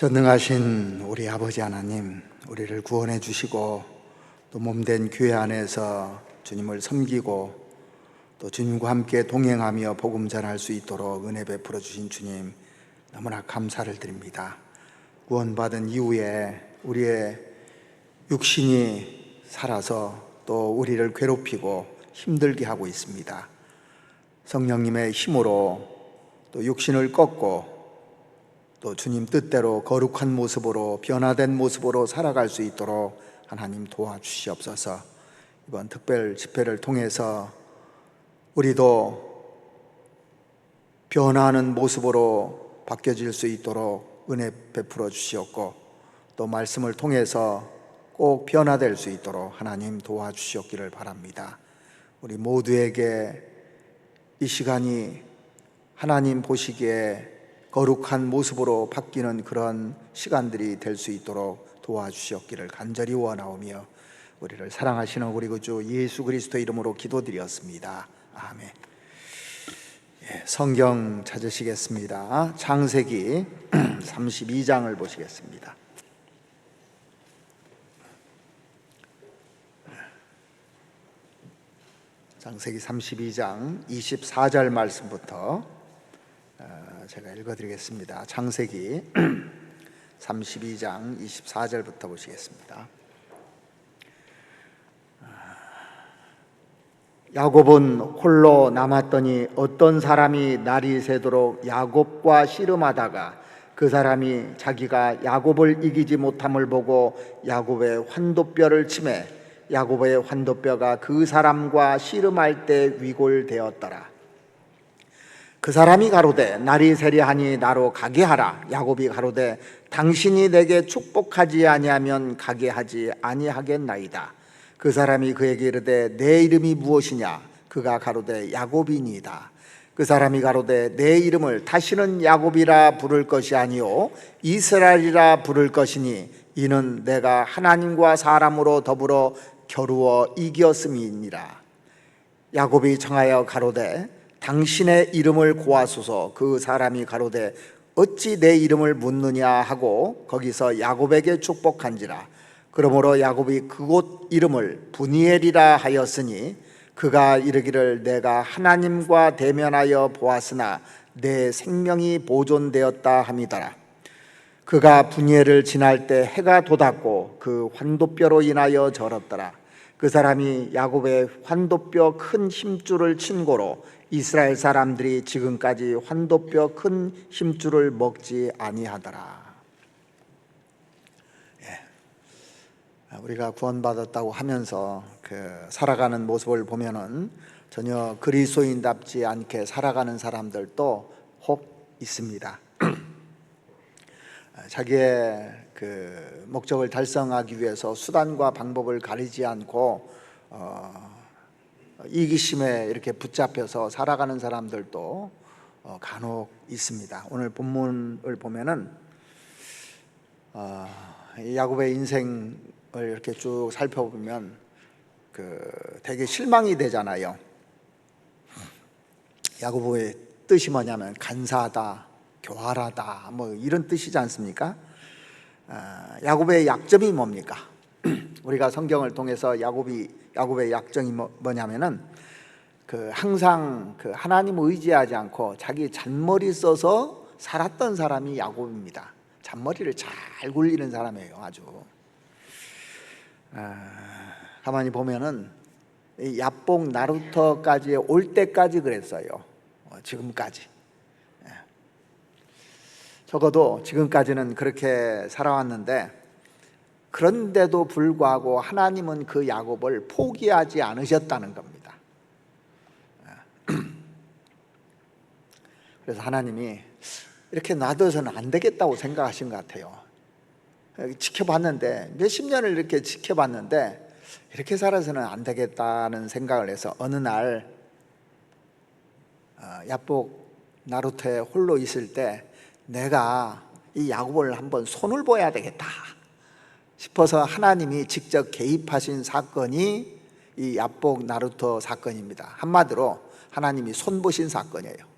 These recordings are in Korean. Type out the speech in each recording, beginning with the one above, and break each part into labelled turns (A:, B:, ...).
A: 전능하신 우리 아버지 하나님, 우리를 구원해 주시고 또 몸된 교회 안에서 주님을 섬기고 또 주님과 함께 동행하며 복음 전할 수 있도록 은혜 베풀어 주신 주님, 너무나 감사를 드립니다. 구원받은 이후에 우리의 육신이 살아서 또 우리를 괴롭히고 힘들게 하고 있습니다. 성령님의 힘으로 또 육신을 꺾고 또 주님 뜻대로 거룩한 모습으로, 변화된 모습으로 살아갈 수 있도록 하나님 도와주시옵소서. 이번 특별 집회를 통해서 우리도 변화하는 모습으로 바뀌어질 수 있도록 은혜 베풀어 주시옵고, 또 말씀을 통해서 꼭 변화될 수 있도록 하나님 도와주시옵기를 바랍니다. 우리 모두에게 이 시간이 하나님 보시기에 거룩한 모습으로 바뀌는 그런 시간들이 될 수 있도록 도와주시옵기를 간절히 원하오며, 우리를 사랑하시는 우리 구주 예수 그리스도의 이름으로 기도드렸습니다. 아멘. 성경 찾으시겠습니다. 창세기 32장을 보시겠습니다. 창세기 32장 24절 말씀부터 제가 읽어드리겠습니다. 창세기 32장 24절부터 보시겠습니다. 야곱은 홀로 남았더니 어떤 사람이 날이 새도록 야곱과 씨름하다가 그 사람이 자기가 야곱을 이기지 못함을 보고 야곱의 환도뼈를 치매 야곱의 환도뼈가 그 사람과 씨름할 때 위골되었더라. 그 사람이 가로되 날이 새려하니 나로 가게 하라. 야곱이 가로되 당신이 내게 축복하지 아니하면 가게 하지 아니하겠나이다. 그 사람이 그에게 이르되 내 이름이 무엇이냐? 그가 가로되 야곱이니이다. 그 사람이 가로되 내 이름을 다시는 야곱이라 부를 것이 아니요 이스라엘이라 부를 것이니 이는 내가 하나님과 사람으로 더불어 겨루어 이겼음이니라. 야곱이 청하여 가로되 당신의 이름을 고하소서. 그 사람이 가로되 어찌 내 이름을 묻느냐 하고 거기서 야곱에게 축복한지라. 그러므로 야곱이 그곳 이름을 브니엘이라 하였으니 그가 이르기를 내가 하나님과 대면하여 보았으나 내 생명이 보존되었다 함이더라. 그가 브니엘을 지날 때 해가 돋았고 그 환도뼈로 인하여 절었더라. 그 사람이 야곱의 환도뼈 큰 힘줄을 친 고로 이스라엘 사람들이 지금까지 환도뼈 큰 힘줄을 먹지 아니하더라. 우리가 구원받았다고 하면서 살아가는 모습을 보면은 전혀 그리스도인답지 않게 살아가는 사람들도 혹 있습니다. 자기의 목적을 달성하기 위해서 수단과 방법을 가리지 않고 이기심에 이렇게 붙잡혀서 살아가는 사람들도 간혹 있습니다. 오늘 본문을 보면은 야곱의 인생을 이렇게 쭉 살펴보면 되게 실망이 되잖아요. 야곱의 뜻이 뭐냐면 간사하다, 교활하다, 뭐 이런 뜻이지 않습니까? 야곱의 약점이 뭡니까? 우리가 성경을 통해서 야곱의 약점이 뭐냐면은 항상 하나님을 의지하지 않고 자기 잔머리 써서 살았던 사람이 야곱입니다. 잔머리를 잘 굴리는 사람이에요. 아주 가만히 보면은 야복 나루터까지 올 때까지 그랬어요. 지금까지 적어도 지금까지는 그렇게 살아왔는데, 그런데도 불구하고 하나님은 그 야곱을 포기하지 않으셨다는 겁니다. 그래서 하나님이 이렇게 놔둬서는 안 되겠다고 생각하신 것 같아요. 지켜봤는데, 몇십 년을 이렇게 지켜봤는데 이렇게 살아서는 안 되겠다는 생각을 해서 어느 날 야복 나루터에 홀로 있을 때 내가 이 야곱을 한번 손을 보여야 되겠다 싶어서 하나님이 직접 개입하신 사건이 이 야복 나루터 사건입니다. 한마디로 하나님이 손보신 사건이에요.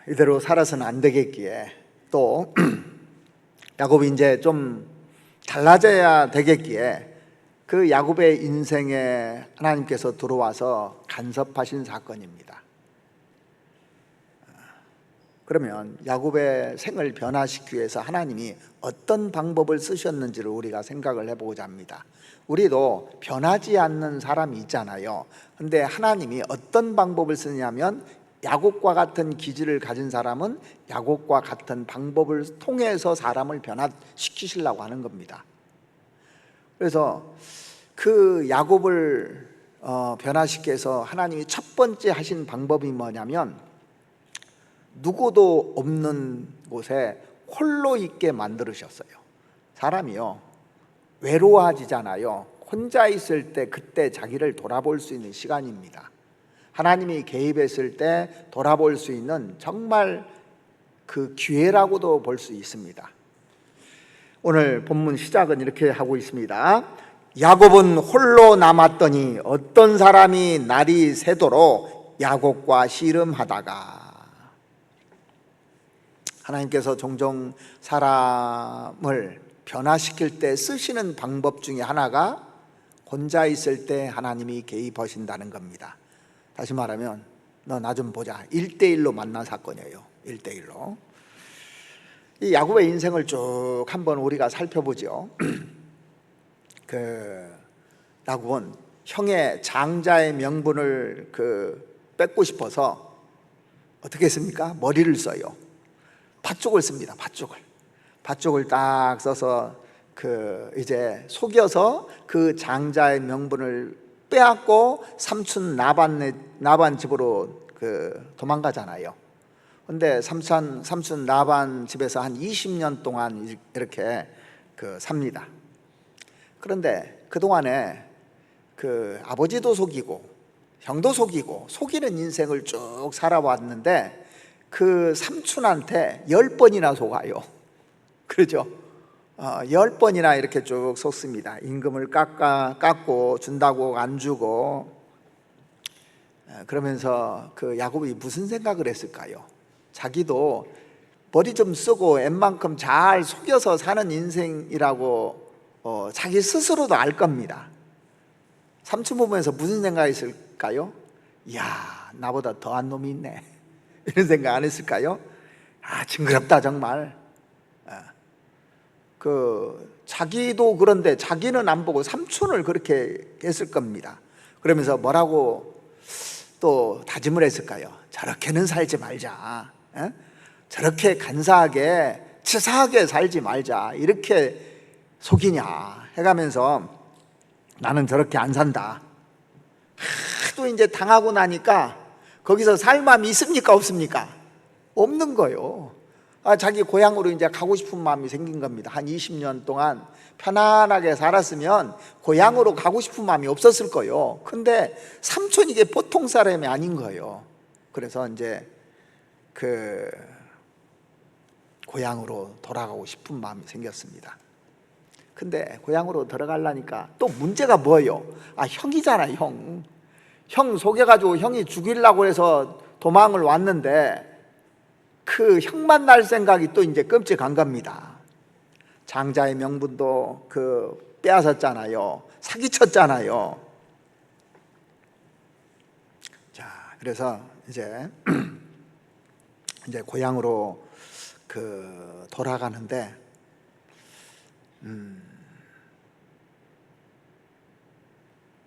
A: 이대로 살아서는 안 되겠기에 또 야곱이 이제 좀 달라져야 되겠기에 그 야곱의 인생에 하나님께서 들어와서 간섭하신 사건입니다. 그러면 야곱의 생을 변화시키기 위해서 하나님이 어떤 방법을 쓰셨는지를 우리가 생각을 해보고자 합니다. 우리도 변하지 않는 사람이 있잖아요. 근데 하나님이 어떤 방법을 쓰냐면 야곱과 같은 기질을 가진 사람은 야곱과 같은 방법을 통해서 사람을 변화시키시려고 하는 겁니다. 그래서 그 야곱을 변화시키기 위해서 하나님이 첫 번째 하신 방법이 뭐냐면 누구도 없는 곳에 홀로 있게 만들으셨어요. 사람이요 외로워지잖아요. 혼자 있을 때 그때 자기를 돌아볼 수 있는 시간입니다. 하나님이 개입했을 때 돌아볼 수 있는 정말 그 기회라고도 볼 수 있습니다. 오늘 본문 시작은 이렇게 하고 있습니다. 야곱은 홀로 남았더니 어떤 사람이 날이 새도록 야곱과 씨름하다가. 하나님께서 종종 사람을 변화시킬 때 쓰시는 방법 중에 하나가 혼자 있을 때 하나님이 개입하신다는 겁니다. 다시 말하면 너 나 좀 보자 1대1로 만난 사건이에요. 1대1로 이 야곱의 인생을 쭉 한번 우리가 살펴보죠. 야곱은 형의 장자의 명분을 뺏고 싶어서 어떻게 했습니까? 머리를 써요. 팥죽을 씁니다. 팥죽을 딱 써서 이제 속여서 그 장자의 명분을 빼앗고 삼촌 나반 집으로 도망가잖아요. 근데 삼촌 나반 집에서 한 20년 동안 이렇게 삽니다. 그런데 그동안에 아버지도 속이고 형도 속이는 인생을 쭉 살아왔는데 그 삼촌한테 10번이나 속아요. 그러죠? 10번이나 이렇게 쭉 속습니다. 임금을 깎고 준다고 안 주고. 그러면서 야곱이 무슨 생각을 했을까요? 자기도 머리 좀 쓰고 웬만큼 잘 속여서 사는 인생이라고 자기 스스로도 알 겁니다. 삼촌 보면서 무슨 생각했을까요? 이야, 나보다 더한 놈이 있네, 이런 생각 안 했을까요? 징그럽다 정말. 자기도 그런데 자기는 안 보고 삼촌을 그렇게 했을 겁니다. 그러면서 뭐라고 또 다짐을 했을까요? 저렇게는 살지 말자, 저렇게 간사하게 치사하게 살지 말자, 이렇게 속이냐 해가면서 나는 저렇게 안 산다. 하도 이제 당하고 나니까 거기서 살 마음이 있습니까 없습니까? 없는 거예요. 자기 고향으로 이제 가고 싶은 마음이 생긴 겁니다. 한 20년 동안 편안하게 살았으면 고향으로 가고 싶은 마음이 없었을 거예요. 근데 삼촌 이게 보통 사람이 아닌 거예요. 그래서 이제 고향으로 돌아가고 싶은 마음이 생겼습니다. 근데 고향으로 들어가려니까 또 문제가 뭐예요? 형이잖아, 형 속여가지고 형이 죽이려고 해서 도망을 왔는데 그 형 만날 생각이 또 이제 끔찍한 겁니다. 장자의 명분도 빼앗았잖아요. 사기쳤잖아요. 자, 그래서 이제 고향으로 돌아가는데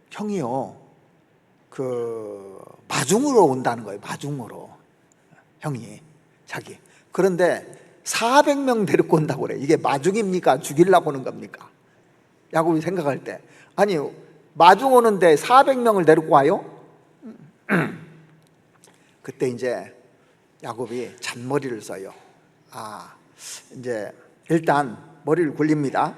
A: 형이요 마중으로 온다는 거예요. 마중으로 형이 자기. 그런데 400명 데리고 온다고 그래. 이게 마중입니까? 죽이려고 오는 겁니까? 야곱이 생각할 때 아니 마중 오는데 400명을 데리고 와요? 그때 이제 야곱이 잔머리를 써요. 이제 일단 머리를 굴립니다.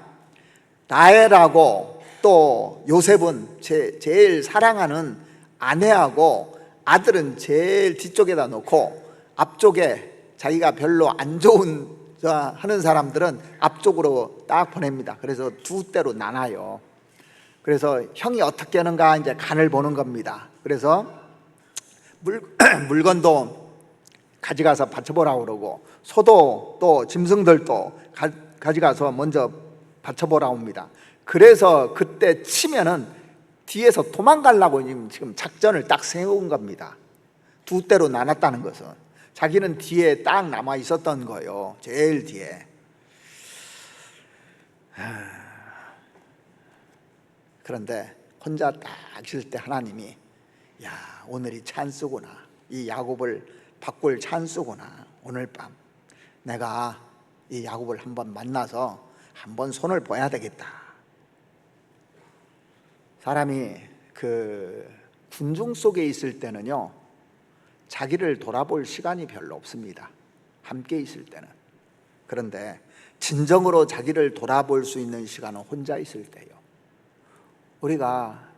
A: 라헬하고 또 요셉은 제일 사랑하는 아내하고 아들은 제일 뒤쪽에다 놓고 앞쪽에 자기가 별로 안 좋은 하는 사람들은 앞쪽으로 딱 보냅니다. 그래서 두 대로 나눠요. 그래서 형이 어떻게 하는가 이제 간을 보는 겁니다. 그래서 물건도 가져가서 받쳐보라고 그러고, 소도 또 짐승들도 가져가서 먼저 받쳐보라고 합니다. 그래서 그때 치면은 뒤에서 도망가려고 지금 작전을 딱 세운 겁니다. 두 대로 나눴다는 것은 자기는 뒤에 딱 남아 있었던 거예요. 제일 뒤에. 그런데 혼자 딱 있을 때 하나님이, 야, 오늘이 찬스구나, 이 야곱을 바꿀 찬스구나, 오늘 밤 내가 이 야곱을 한번 만나서 한번 손을 봐야 되겠다. 사람이 그 군중 속에 있을 때는요, 자기를 돌아볼 시간이 별로 없습니다. 함께 있을 때는. 그런데 진정으로 자기를 돌아볼 수 있는 시간은 혼자 있을 때요. 우리가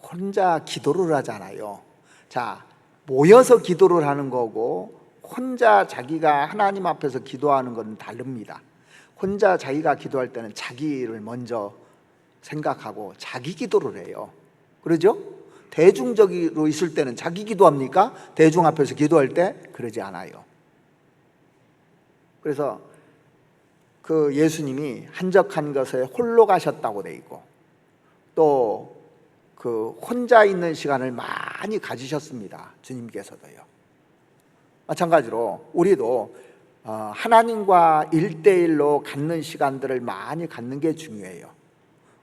A: 혼자 기도를 하잖아요. 자, 모여서 기도를 하는 거고 혼자 자기가 하나님 앞에서 기도하는 건 다릅니다. 혼자 자기가 기도할 때는 자기를 먼저 생각하고 자기 기도를 해요. 그러죠? 대중적으로 있을 때는 자기 기도합니까? 대중 앞에서 기도할 때 그러지 않아요. 그래서 그 예수님이 한적한 것에 홀로 가셨다고 돼 있고, 또 그 혼자 있는 시간을 많이 가지셨습니다. 주님께서도요. 마찬가지로 우리도 하나님과 1대1로 갖는 시간들을 많이 갖는 게 중요해요.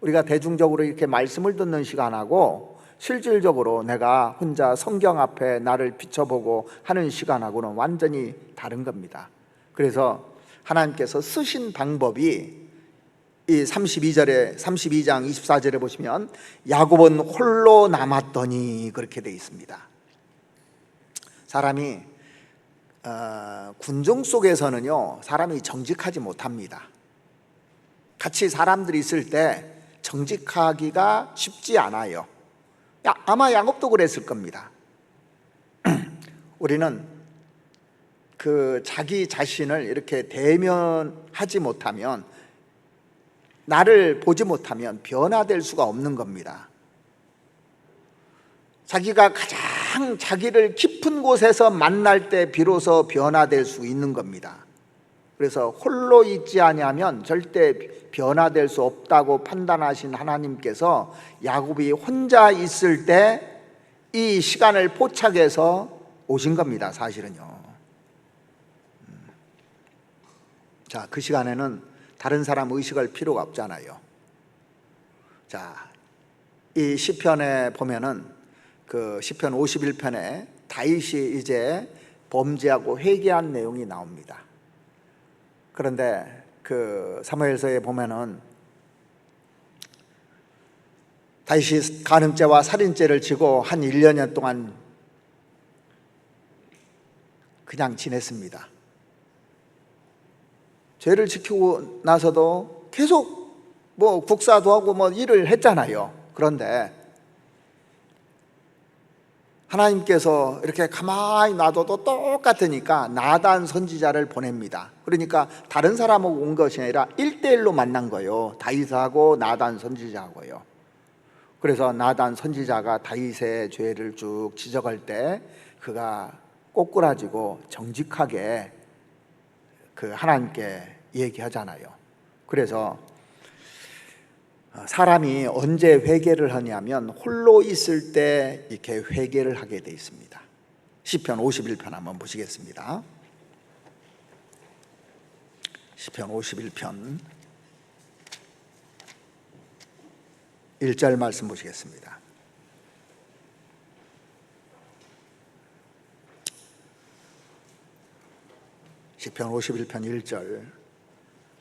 A: 우리가 대중적으로 이렇게 말씀을 듣는 시간하고 실질적으로 내가 혼자 성경 앞에 나를 비춰보고 하는 시간하고는 완전히 다른 겁니다. 그래서 하나님께서 쓰신 방법이 이 32장 24절에 보시면 야곱은 홀로 남았더니 그렇게 되어 있습니다. 사람이 군중 속에서는요, 사람이 정직하지 못합니다. 같이 사람들이 있을 때 정직하기가 쉽지 않아요. 아마 야곱도 그랬을 겁니다. 우리는 그 자기 자신을 이렇게 대면하지 못하면, 나를 보지 못하면 변화될 수가 없는 겁니다. 자기가 가장 자기를 깊은 곳에서 만날 때 비로소 변화될 수 있는 겁니다. 그래서 홀로 있지 아니하면 절대 변화될 수 없다고 판단하신 하나님께서 야곱이 혼자 있을 때 이 시간을 포착해서 오신 겁니다. 사실은요. 자, 그 시간에는 다른 사람 의식할 필요가 없잖아요. 자, 이 시편에 보면은 그 시편 51편에 다윗이 이제 범죄하고 회개한 내용이 나옵니다. 그런데 그 사무엘서에 보면은 다윗이 간음죄와 살인죄를 지고 한 1년 동안 그냥 지냈습니다. 죄를 지키고 나서도 계속 뭐 국사도 하고 뭐 일을 했잖아요. 그런데 하나님께서 이렇게 가만히 놔둬도 똑같으니까 나단 선지자를 보냅니다. 그러니까 다른 사람하고 온 것이 아니라 1대1로 만난 거예요. 다윗하고 나단 선지자하고요. 그래서 나단 선지자가 다윗의 죄를 쭉 지적할 때 그가 꼬꾸라지고 정직하게 그 하나님께 얘기하잖아요. 그래서 사람이 언제 회개를 하냐면 홀로 있을 때 이렇게 회개를 하게 돼 있습니다. 시편 51편 한번 보시겠습니다. 시편 51편 1절 말씀 보시겠습니다. 시편 51편 1절.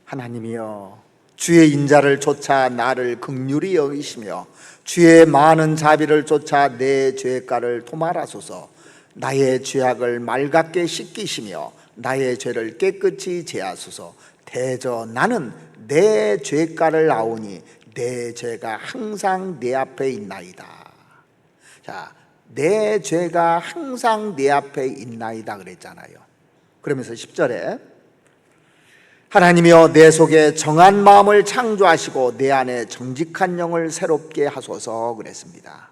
A: 하나님이여, 주의 인자를 쫓아 나를 긍휼히 여기시며 주의 많은 자비를 쫓아 내 죄가를 도말하소서. 나의 죄악을 맑게 씻기시며 나의 죄를 깨끗이 제하소서. 대저 나는 내 죄가를 아오니 내 죄가 항상 내 앞에 있나이다. 자, 내 죄가 항상 내 앞에 있나이다 그랬잖아요. 그러면서 10절에 하나님이여, 내 속에 정한 마음을 창조하시고 내 안에 정직한 영을 새롭게 하소서 그랬습니다.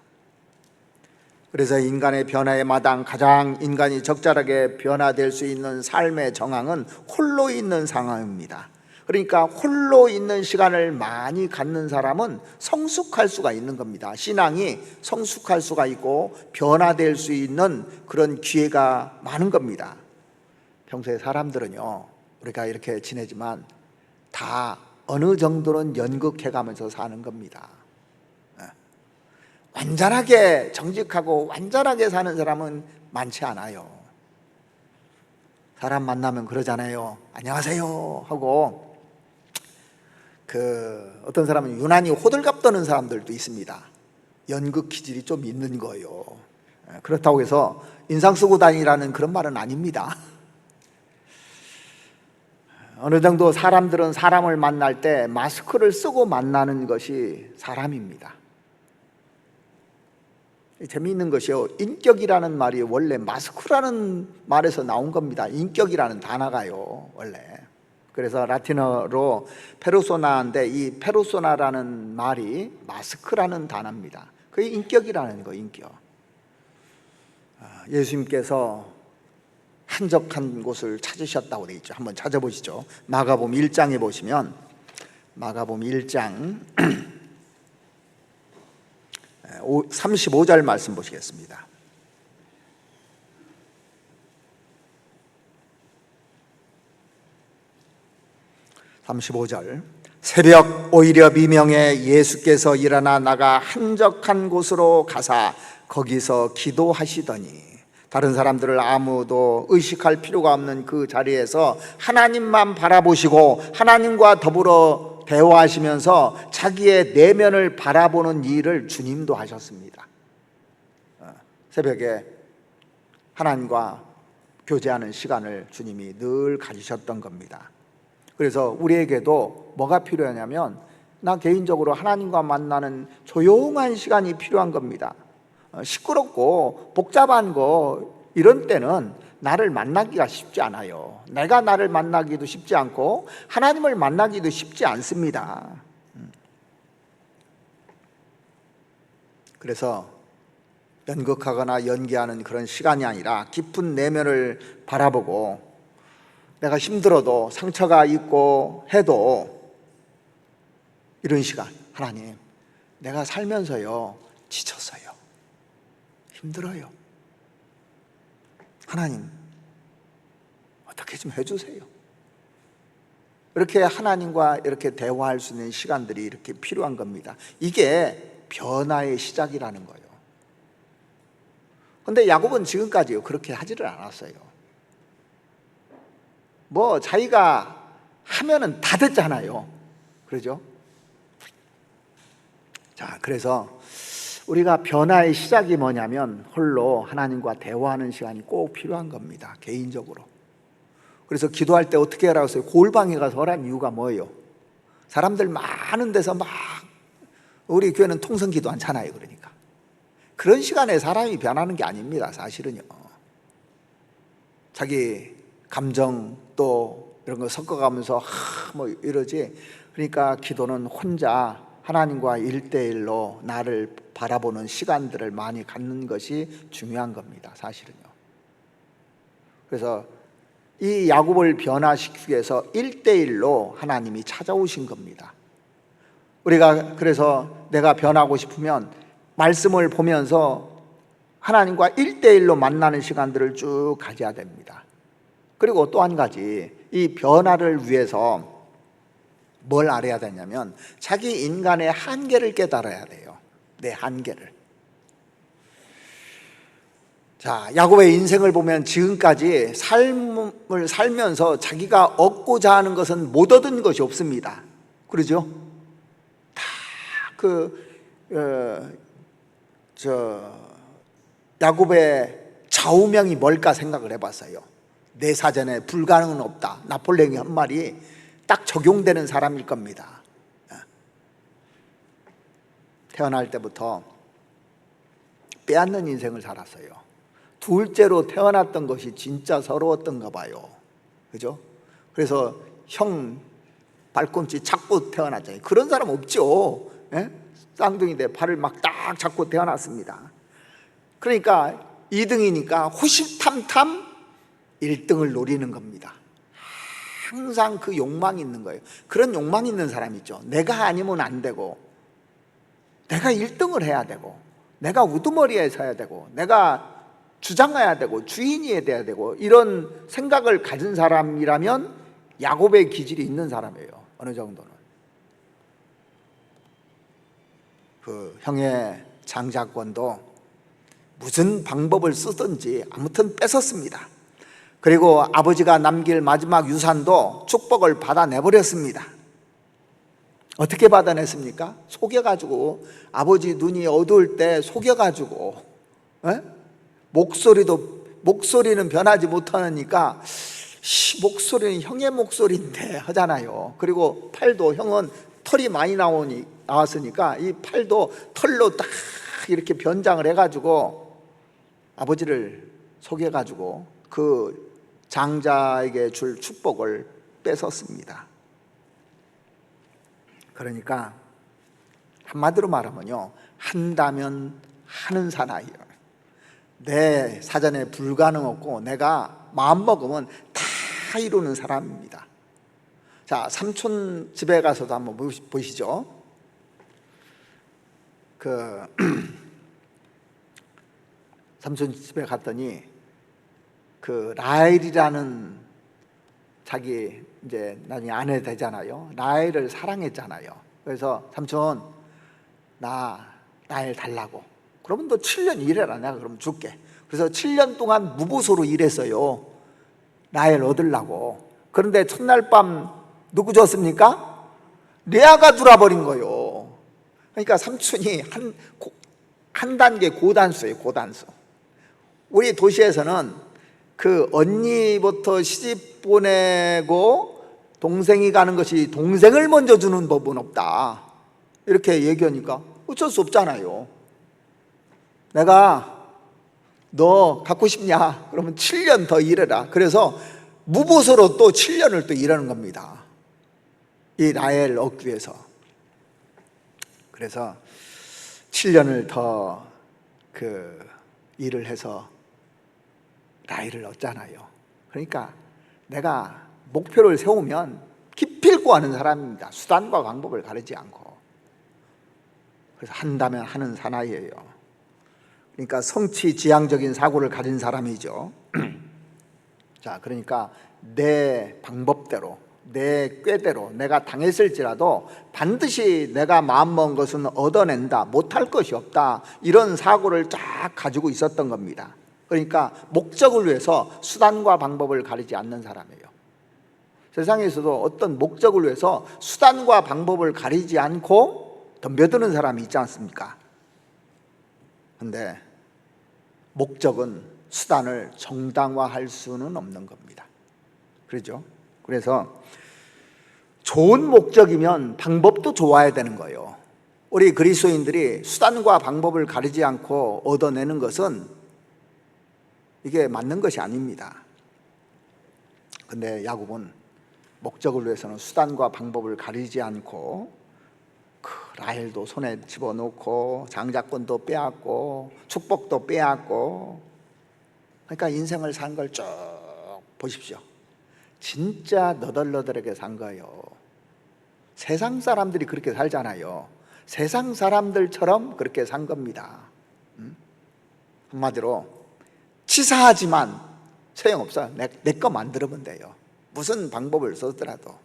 A: 그래서 인간의 변화의 마당, 가장 인간이 적절하게 변화될 수 있는 삶의 정황은 홀로 있는 상황입니다. 그러니까 홀로 있는 시간을 많이 갖는 사람은 성숙할 수가 있는 겁니다. 신앙이 성숙할 수가 있고 변화될 수 있는 그런 기회가 많은 겁니다. 평소에 사람들은요, 우리가 이렇게 지내지만 다 어느 정도는 연극해 가면서 사는 겁니다. 완전하게 정직하고 완전하게 사는 사람은 많지 않아요. 사람 만나면 그러잖아요. 안녕하세요 하고, 어떤 사람은 유난히 호들갑 떠는 사람들도 있습니다. 연극 기질이 좀 있는 거예요. 그렇다고 해서 인상 쓰고 다니라는 그런 말은 아닙니다. 어느 정도 사람들은 사람을 만날 때 마스크를 쓰고 만나는 것이 사람입니다. 재미있는 것이요, 인격이라는 말이 원래 마스크라는 말에서 나온 겁니다. 인격이라는 단어가요, 원래. 그래서 라틴어로 페르소나인데, 이 페르소나라는 말이 마스크라는 단어입니다. 그게 인격이라는 거, 인격. 예수님께서 한적한 곳을 찾으셨다고 되어 있죠. 한번 찾아보시죠. 마가복음 1장에 보시면, 마가복음 1장 35절 말씀 보시겠습니다. 새벽 오히려 미명에 예수께서 일어나 나가 한적한 곳으로 가사 거기서 기도하시더니, 다른 사람들을 아무도 의식할 필요가 없는 그 자리에서 하나님만 바라보시고 하나님과 더불어 대화하시면서 자기의 내면을 바라보는 일을 주님도 하셨습니다. 새벽에 하나님과 교제하는 시간을 주님이 늘 가지셨던 겁니다. 그래서 우리에게도 뭐가 필요하냐면, 나 개인적으로 하나님과 만나는 조용한 시간이 필요한 겁니다. 시끄럽고 복잡한 거 이런 때는 나를 만나기가 쉽지 않아요. 내가 나를 만나기도 쉽지 않고 하나님을 만나기도 쉽지 않습니다. 그래서 연극하거나 연기하는 그런 시간이 아니라 깊은 내면을 바라보고, 내가 힘들어도 상처가 있고 해도 이런 시간, 하나님, 내가 살면서요 지쳤어요, 힘들어요, 하나님 어떻게 좀 해주세요. 이렇게 하나님과 이렇게 대화할 수 있는 시간들이 이렇게 필요한 겁니다. 이게 변화의 시작이라는 거예요. 근데 야곱은 지금까지 그렇게 하지를 않았어요. 뭐 자기가 하면은 다 됐잖아요. 그러죠? 자, 그래서 우리가 변화의 시작이 뭐냐면 홀로 하나님과 대화하는 시간이 꼭 필요한 겁니다. 개인적으로. 그래서 기도할 때 어떻게 하라고 했어요? 골방에 가서 하라는 이유가 뭐예요? 사람들 많은 데서 막, 우리 교회는 통성기도 않잖아요. 그러니까 그런 시간에 사람이 변하는 게 아닙니다. 사실은요. 자기 감정 또 이런 거 섞어가면서 뭐 이러지. 그러니까 기도는 혼자 하나님과 1대1로 나를 바라보는 시간들을 많이 갖는 것이 중요한 겁니다. 사실은요. 그래서 이 야곱을 변화시키기 위해서 1대1로 하나님이 찾아오신 겁니다. 우리가 그래서 내가 변하고 싶으면 말씀을 보면서 하나님과 1대1로 만나는 시간들을 쭉 가져야 됩니다. 그리고 또 한 가지, 이 변화를 위해서 뭘 알아야 되냐면 자기 인간의 한계를 깨달아야 돼요. 내 한계를. 자, 야곱의 인생을 보면 지금까지 삶을 살면서 자기가 얻고자 하는 것은 못 얻은 것이 없습니다. 그러죠? 다 야곱의 좌우명이 뭘까 생각을 해봤어요. 내 사전에 불가능은 없다. 나폴레옹이 한 말이 딱 적용되는 사람일 겁니다. 태어날 때부터 빼앗는 인생을 살았어요. 둘째로 태어났던 것이 진짜 서러웠던가 봐요. 그죠? 그래서 형 발꿈치 잡고 태어났잖아요. 그런 사람 없죠. 예? 쌍둥이인데 발을 막 딱 잡고 태어났습니다. 그러니까 2등이니까 호시탐탐 1등을 노리는 겁니다. 항상 그 욕망이 있는 거예요. 그런 욕망이 있는 사람이 있죠. 내가 아니면 안 되고, 내가 1등을 해야 되고, 내가 우두머리에 서야 되고, 내가 주장해야 되고, 주인이 돼야 되고, 이런 생각을 가진 사람이라면 야곱의 기질이 있는 사람이에요. 어느 정도는. 그 형의 장자권도 무슨 방법을 쓰든지 아무튼 뺏었습니다. 그리고 아버지가 남길 마지막 유산도 축복을 받아내버렸습니다. 어떻게 받아냈습니까? 속여가지고, 아버지 눈이 어두울 때 속여가지고, 목소리는 변하지 못하니까 목소리는 형의 목소리인데 하잖아요. 그리고 팔도, 형은 털이 많이 나왔으니까 이 팔도 털로 딱 이렇게 변장을 해가지고 아버지를 속여가지고 그 장자에게 줄 축복을 뺏었습니다. 그러니까 한마디로 말하면요, 한다면 하는 사나이요. 내 사전에 불가능 없고 내가 마음먹으면 다 이루는 사람입니다. 자, 삼촌 집에 가서도 한번 보시죠. 삼촌 집에 갔더니 그 라헬이라는 자기 이제 나중에 아내 되잖아요. 라헬을 사랑했잖아요. 그래서 삼촌, 나 라헬 달라고. 그러면 너 7년 일해라, 내가 그럼 줄게. 그래서 7년 동안 무보수로 일했어요, 라헬 얻으려고. 그런데 첫날 밤 누구 줬습니까? 레아가 들어버린 거예요. 그러니까 삼촌이 한 단계 고단수예요, 고단수. 우리 도시에서는 그 언니부터 시집 보내고 동생이 가는 것이 동생을 먼저 주는 법은 없다, 이렇게 얘기하니까 어쩔 수 없잖아요. 내가 너 갖고 싶냐? 그러면 7년 더 일해라. 그래서 무보수로 또 7년을 또 일하는 겁니다, 이 라헬 얻기 위해서. 그래서 7년을 더 그 일을 해서 라헬을 얻잖아요. 그러니까 내가 목표를 세우면 기필코 하는 사람입니다. 수단과 방법을 가리지 않고. 그래서 한다면 하는 사나이예요. 그러니까 성취지향적인 사고를 가진 사람이죠. 자, 그러니까 내 방법대로, 내 꾀대로 내가 당했을지라도 반드시 내가 마음먹은 것은 얻어낸다, 못할 것이 없다, 이런 사고를 쫙 가지고 있었던 겁니다. 그러니까 목적을 위해서 수단과 방법을 가리지 않는 사람이에요. 세상에서도 어떤 목적을 위해서 수단과 방법을 가리지 않고 덤벼드는 사람이 있지 않습니까? 그런데 목적은 수단을 정당화할 수는 없는 겁니다. 그렇죠? 그래서 좋은 목적이면 방법도 좋아야 되는 거예요. 우리 그리스도인들이 수단과 방법을 가리지 않고 얻어내는 것은 이게 맞는 것이 아닙니다. 근데 야곱은 목적을 위해서는 수단과 방법을 가리지 않고 그 라헬도 손에 집어넣고 장자권도 빼앗고 축복도 빼앗고, 그러니까 인생을 산 걸 쭉 보십시오. 진짜 너덜너덜하게 산 거예요. 세상 사람들이 그렇게 살잖아요. 세상 사람들처럼 그렇게 산 겁니다. 한마디로 치사하지만 소용없어요. 내 거 만들면 돼요. 무슨 방법을 썼더라도.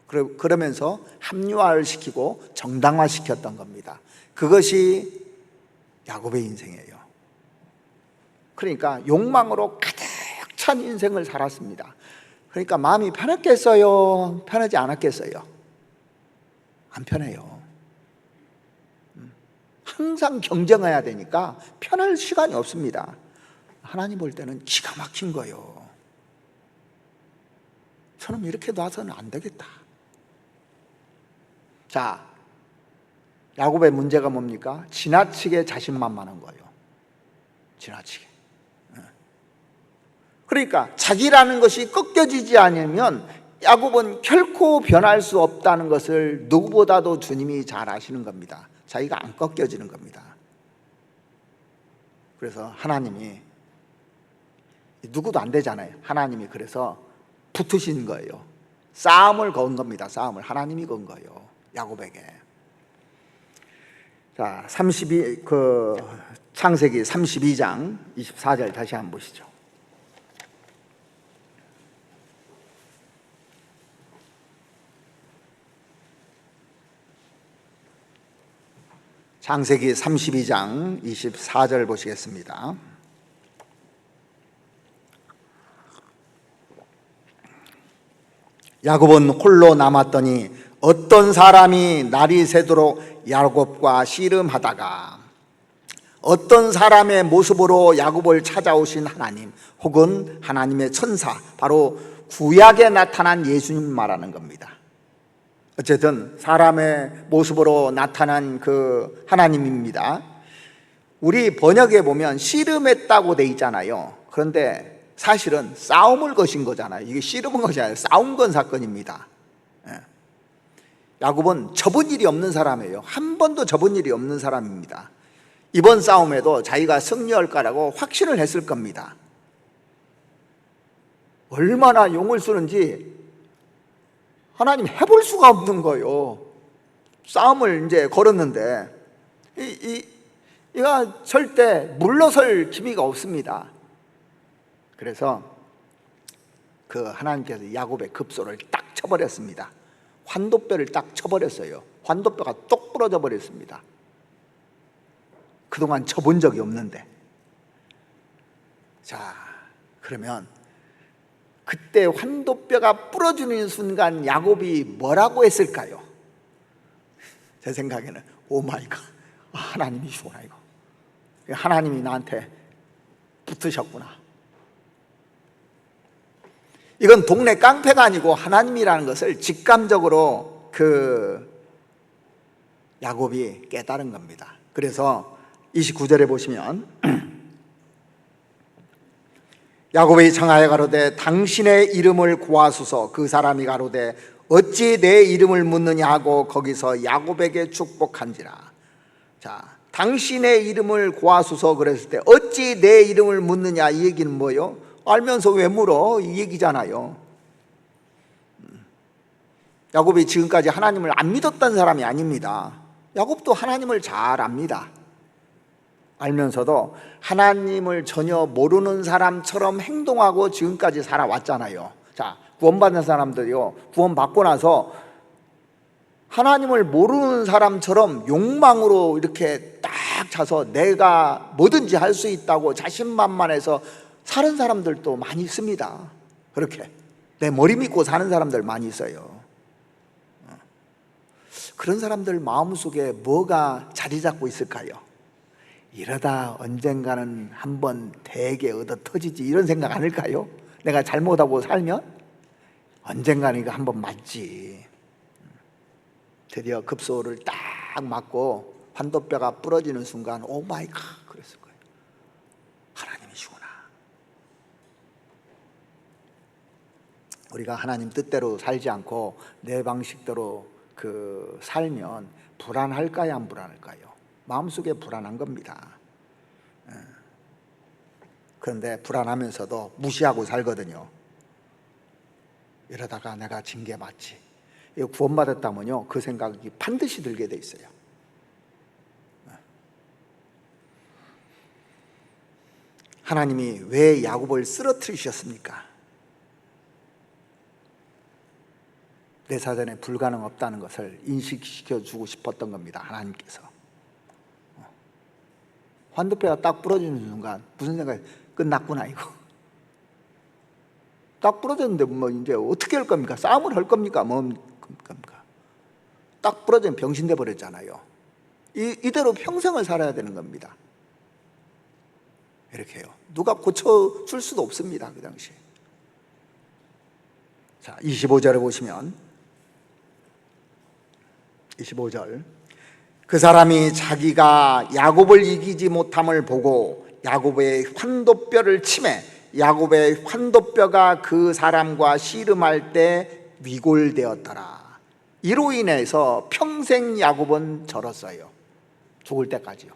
A: 그러면서 합리화를 시키고 정당화시켰던 겁니다. 그것이 야곱의 인생이에요. 그러니까 욕망으로 가득 찬 인생을 살았습니다. 그러니까 마음이 편했겠어요? 편하지 않았겠어요? 안 편해요. 항상 경쟁해야 되니까 편할 시간이 없습니다. 하나님 볼 때는 기가 막힌 거예요. 저는 이렇게 놔서는 안 되겠다. 자, 야곱의 문제가 뭡니까? 지나치게 자신만만한 거예요. 지나치게. 그러니까 자기라는 것이 꺾여지지 않으면 야곱은 결코 변할 수 없다는 것을 누구보다도 주님이 잘 아시는 겁니다. 자기가 안 꺾여지는 겁니다. 그래서 하나님이, 누구도 안 되잖아요. 하나님이 그래서 붙으신 거예요. 싸움을 건 겁니다. 싸움을 하나님이 건 거예요, 야곱에게. 자, 창세기 32장 24절 다시 한번 보시죠. 창세기 32장 24절 보시겠습니다. 야곱은 홀로 남았더니 어떤 사람이 날이 새도록 야곱과 씨름하다가, 어떤 사람의 모습으로 야곱을 찾아오신 하나님, 혹은 하나님의 천사, 바로 구약에 나타난 예수님 말하는 겁니다. 어쨌든 사람의 모습으로 나타난 그 하나님입니다. 우리 번역에 보면 씨름했다고 돼 있잖아요. 그런데 사실은 싸움을 거신 거잖아요. 이게 씨름한 것이 아니라 싸움 건 사건입니다. 야곱은 접은 일이 없는 사람이에요. 한 번도 접은 일이 없는 사람입니다. 이번 싸움에도 자기가 승리할 거라고 확신을 했을 겁니다. 얼마나 용을 쓰는지 하나님 해볼 수가 없는 거예요. 싸움을 이제 걸었는데 이가 절대 물러설 기미가 없습니다. 그래서 그 하나님께서 야곱의 급소를 딱 쳐버렸습니다. 환도뼈를 딱 쳐버렸어요. 환도뼈가 똑 부러져 버렸습니다. 그동안 쳐본 적이 없는데. 자, 그러면 그때 환도뼈가 부러지는 순간 야곱이 뭐라고 했을까요? 제 생각에는 오 마이 갓, 하나님이시구나. 이거 하나님이 나한테 붙으셨구나. 이건 동네 깡패가 아니고 하나님이라는 것을 직감적으로 그 야곱이 깨달은 겁니다. 그래서 29절에 보시면 야곱이 청하여 가로되 당신의 이름을 구하소서. 그 사람이 가로되 어찌 내 이름을 묻느냐 하고 거기서 야곱에게 축복한지라. 자, 당신의 이름을 구하소서 그랬을 때 어찌 내 이름을 묻느냐, 이 얘기는 뭐예요? 알면서 왜 물어? 이 얘기잖아요. 야곱이 지금까지 하나님을 안 믿었던 사람이 아닙니다. 야곱도 하나님을 잘 압니다. 알면서도 하나님을 전혀 모르는 사람처럼 행동하고 지금까지 살아왔잖아요. 자, 구원받는 사람들이요, 구원받고 나서 하나님을 모르는 사람처럼 욕망으로 이렇게 딱 차서 내가 뭐든지 할 수 있다고 자신만만해서 사는 사람들도 많이 있습니다. 그렇게 내 머리 믿고 사는 사람들 많이 있어요. 그런 사람들 마음속에 뭐가 자리 잡고 있을까요? 이러다 언젠가는 한번 대게 얻어 터지지, 이런 생각 아닐까요? 내가 잘못하고 살면 언젠가는 이거 한번 맞지. 드디어 급소를 딱 맞고 환도뼈가 부러지는 순간 오 마이 갓 그랬을 거예요. 하나님이시구나. 우리가 하나님 뜻대로 살지 않고 내 방식대로 살면 불안할까요, 안 불안할까요? 마음속에 불안한 겁니다. 그런데 불안하면서도 무시하고 살거든요. 이러다가 내가 진 게 맞지. 구원받았다면요, 그 생각이 반드시 들게 돼 있어요. 하나님이 왜 야곱을 쓰러뜨리셨습니까? 내 사전에 불가능 없다는 것을 인식시켜 주고 싶었던 겁니다. 하나님께서. 환도뼈가 딱 부러지는 순간 무슨 생각이, 끝났구나 이거. 딱 부러졌는데 뭐 이제 어떻게 할 겁니까? 싸움을 할 겁니까? 뭐 겁니까? 딱 부러지면 병신돼 버렸잖아요. 이대로 평생을 살아야 되는 겁니다. 이렇게 해요. 누가 고쳐줄 수도 없습니다. 그 당시에. 자, 25절에 보시면 25절, 그 사람이 자기가 야곱을 이기지 못함을 보고 야곱의 환도뼈를 치매 야곱의 환도뼈가 그 사람과 씨름할 때 위골되었더라. 이로 인해서 평생 야곱은 절었어요. 죽을 때까지요.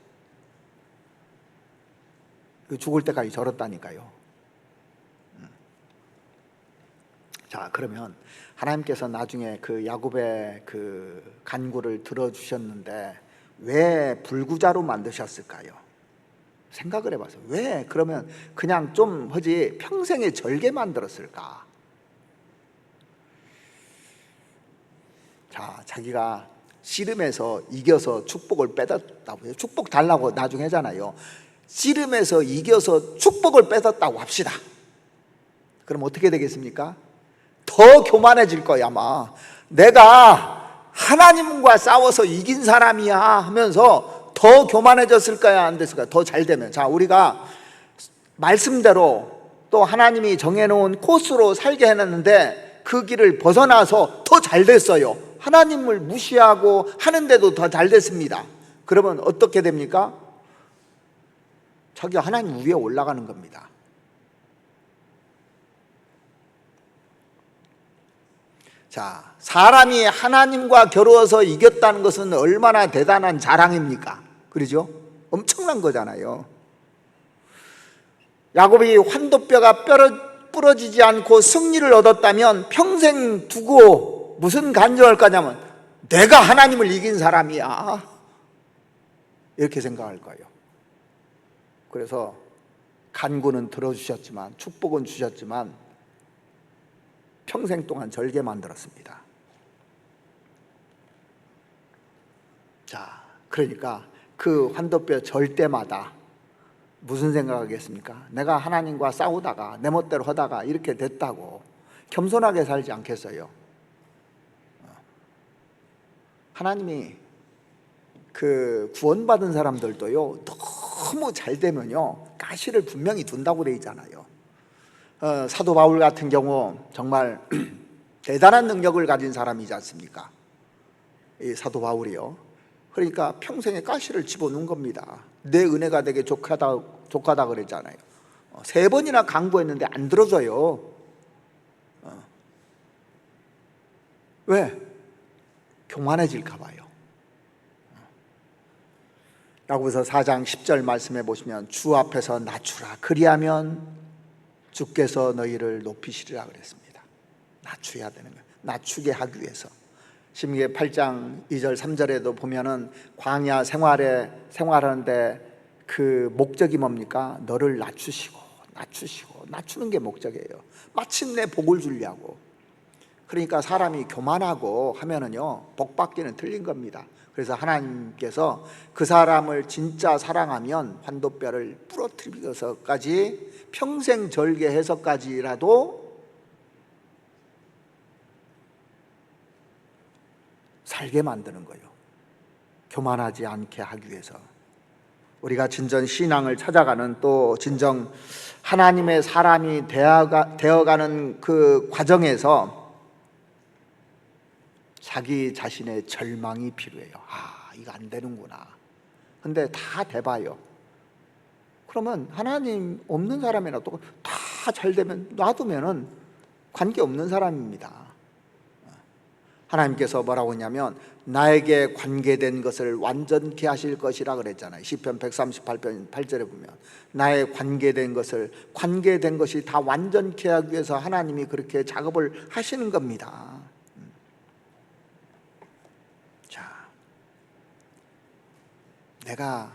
A: 죽을 때까지 저렀다니까요. 자, 그러면 하나님께서 나중에 그 야곱의 그 간구를 들어주셨는데 왜 불구자로 만드셨을까요? 생각을 해봐서 왜 그러면 그냥 좀 하지 평생에 절개 만들었을까? 자, 자기가 씨름에서 이겨서 축복을 뺏었다고요. 축복 달라고 나중에 하잖아요. 씨름에서 이겨서 축복을 뺏었다고 합시다. 그럼 어떻게 되겠습니까? 더 교만해질 거야 아마. 내가 하나님과 싸워서 이긴 사람이야 하면서 더 교만해졌을 거야, 안 됐을까요? 더 잘 되면. 자, 우리가 말씀대로 또 하나님이 정해놓은 코스로 살게 해놨는데 그 길을 벗어나서 더 잘 됐어요. 하나님을 무시하고 하는데도 더 잘 됐습니다. 그러면 어떻게 됩니까? 자기가 하나님 위에 올라가는 겁니다. 자, 사람이 하나님과 겨루어서 이겼다는 것은 얼마나 대단한 자랑입니까? 그러죠? 엄청난 거잖아요. 야곱이 환도뼈가 부러지지 않고 승리를 얻었다면 평생 두고 무슨 간증을 거냐면 내가 하나님을 이긴 사람이야, 이렇게 생각할 거예요. 그래서 간구는 들어주셨지만, 축복은 주셨지만 평생 동안 절개 만들었습니다. 자, 그러니까 그 환도뼈 절 때마다 무슨 생각하겠습니까? 내가 하나님과 싸우다가 내 멋대로 하다가 이렇게 됐다고 겸손하게 살지 않겠어요? 하나님이 그 구원받은 사람들도요, 너무 잘 되면요 가시를 분명히 둔다고 돼 있잖아요. 사도 바울 같은 경우 정말 대단한 능력을 가진 사람이지 않습니까? 이 사도 바울이요. 그러니까 평생에 가시를 집어넣은 겁니다. 내 은혜가 되게 족하다 그랬잖아요. 3번이나 강구했는데 안 들어줘요. 왜? 교만해질까 봐요. 야고보서 4장 10절 말씀해 보시면 주 앞에서 낮추라, 그리하면 주께서 너희를 높이시리라 그랬습니다. 낮춰야 되는 거예요. 낮추게 하기 위해서. 신명기 8장 2절 3절에도 보면은 광야 생활하는데 그 목적이 뭡니까? 너를 낮추시고 낮추는 게 목적이에요. 마침내 복을 주려고. 그러니까 사람이 교만하고 하면은요 복 받기는 틀린 겁니다. 그래서 하나님께서 그 사람을 진짜 사랑하면 환도뼈를 부러뜨리면서까지 평생 절개해서까지라도 살게 만드는 거예요. 교만하지 않게 하기 위해서. 우리가 진정 신앙을 찾아가는, 또 진정 하나님의 사람이 되어가는 그 과정에서 자기 자신의 절망이 필요해요. 아, 이거 안 되는구나. 근데 다 돼봐요. 그러면 하나님 없는 사람이나 또 다 잘 되면 놔두면은 관계없는 사람입니다. 하나님께서 뭐라고 했냐면 나에게 관계된 것을 완전케 하실 것이라 그랬잖아요. 시편 138편 8절에 보면 나의 관계된 것이 다 완전케 하기 위해서 하나님이 그렇게 작업을 하시는 겁니다. 자, 내가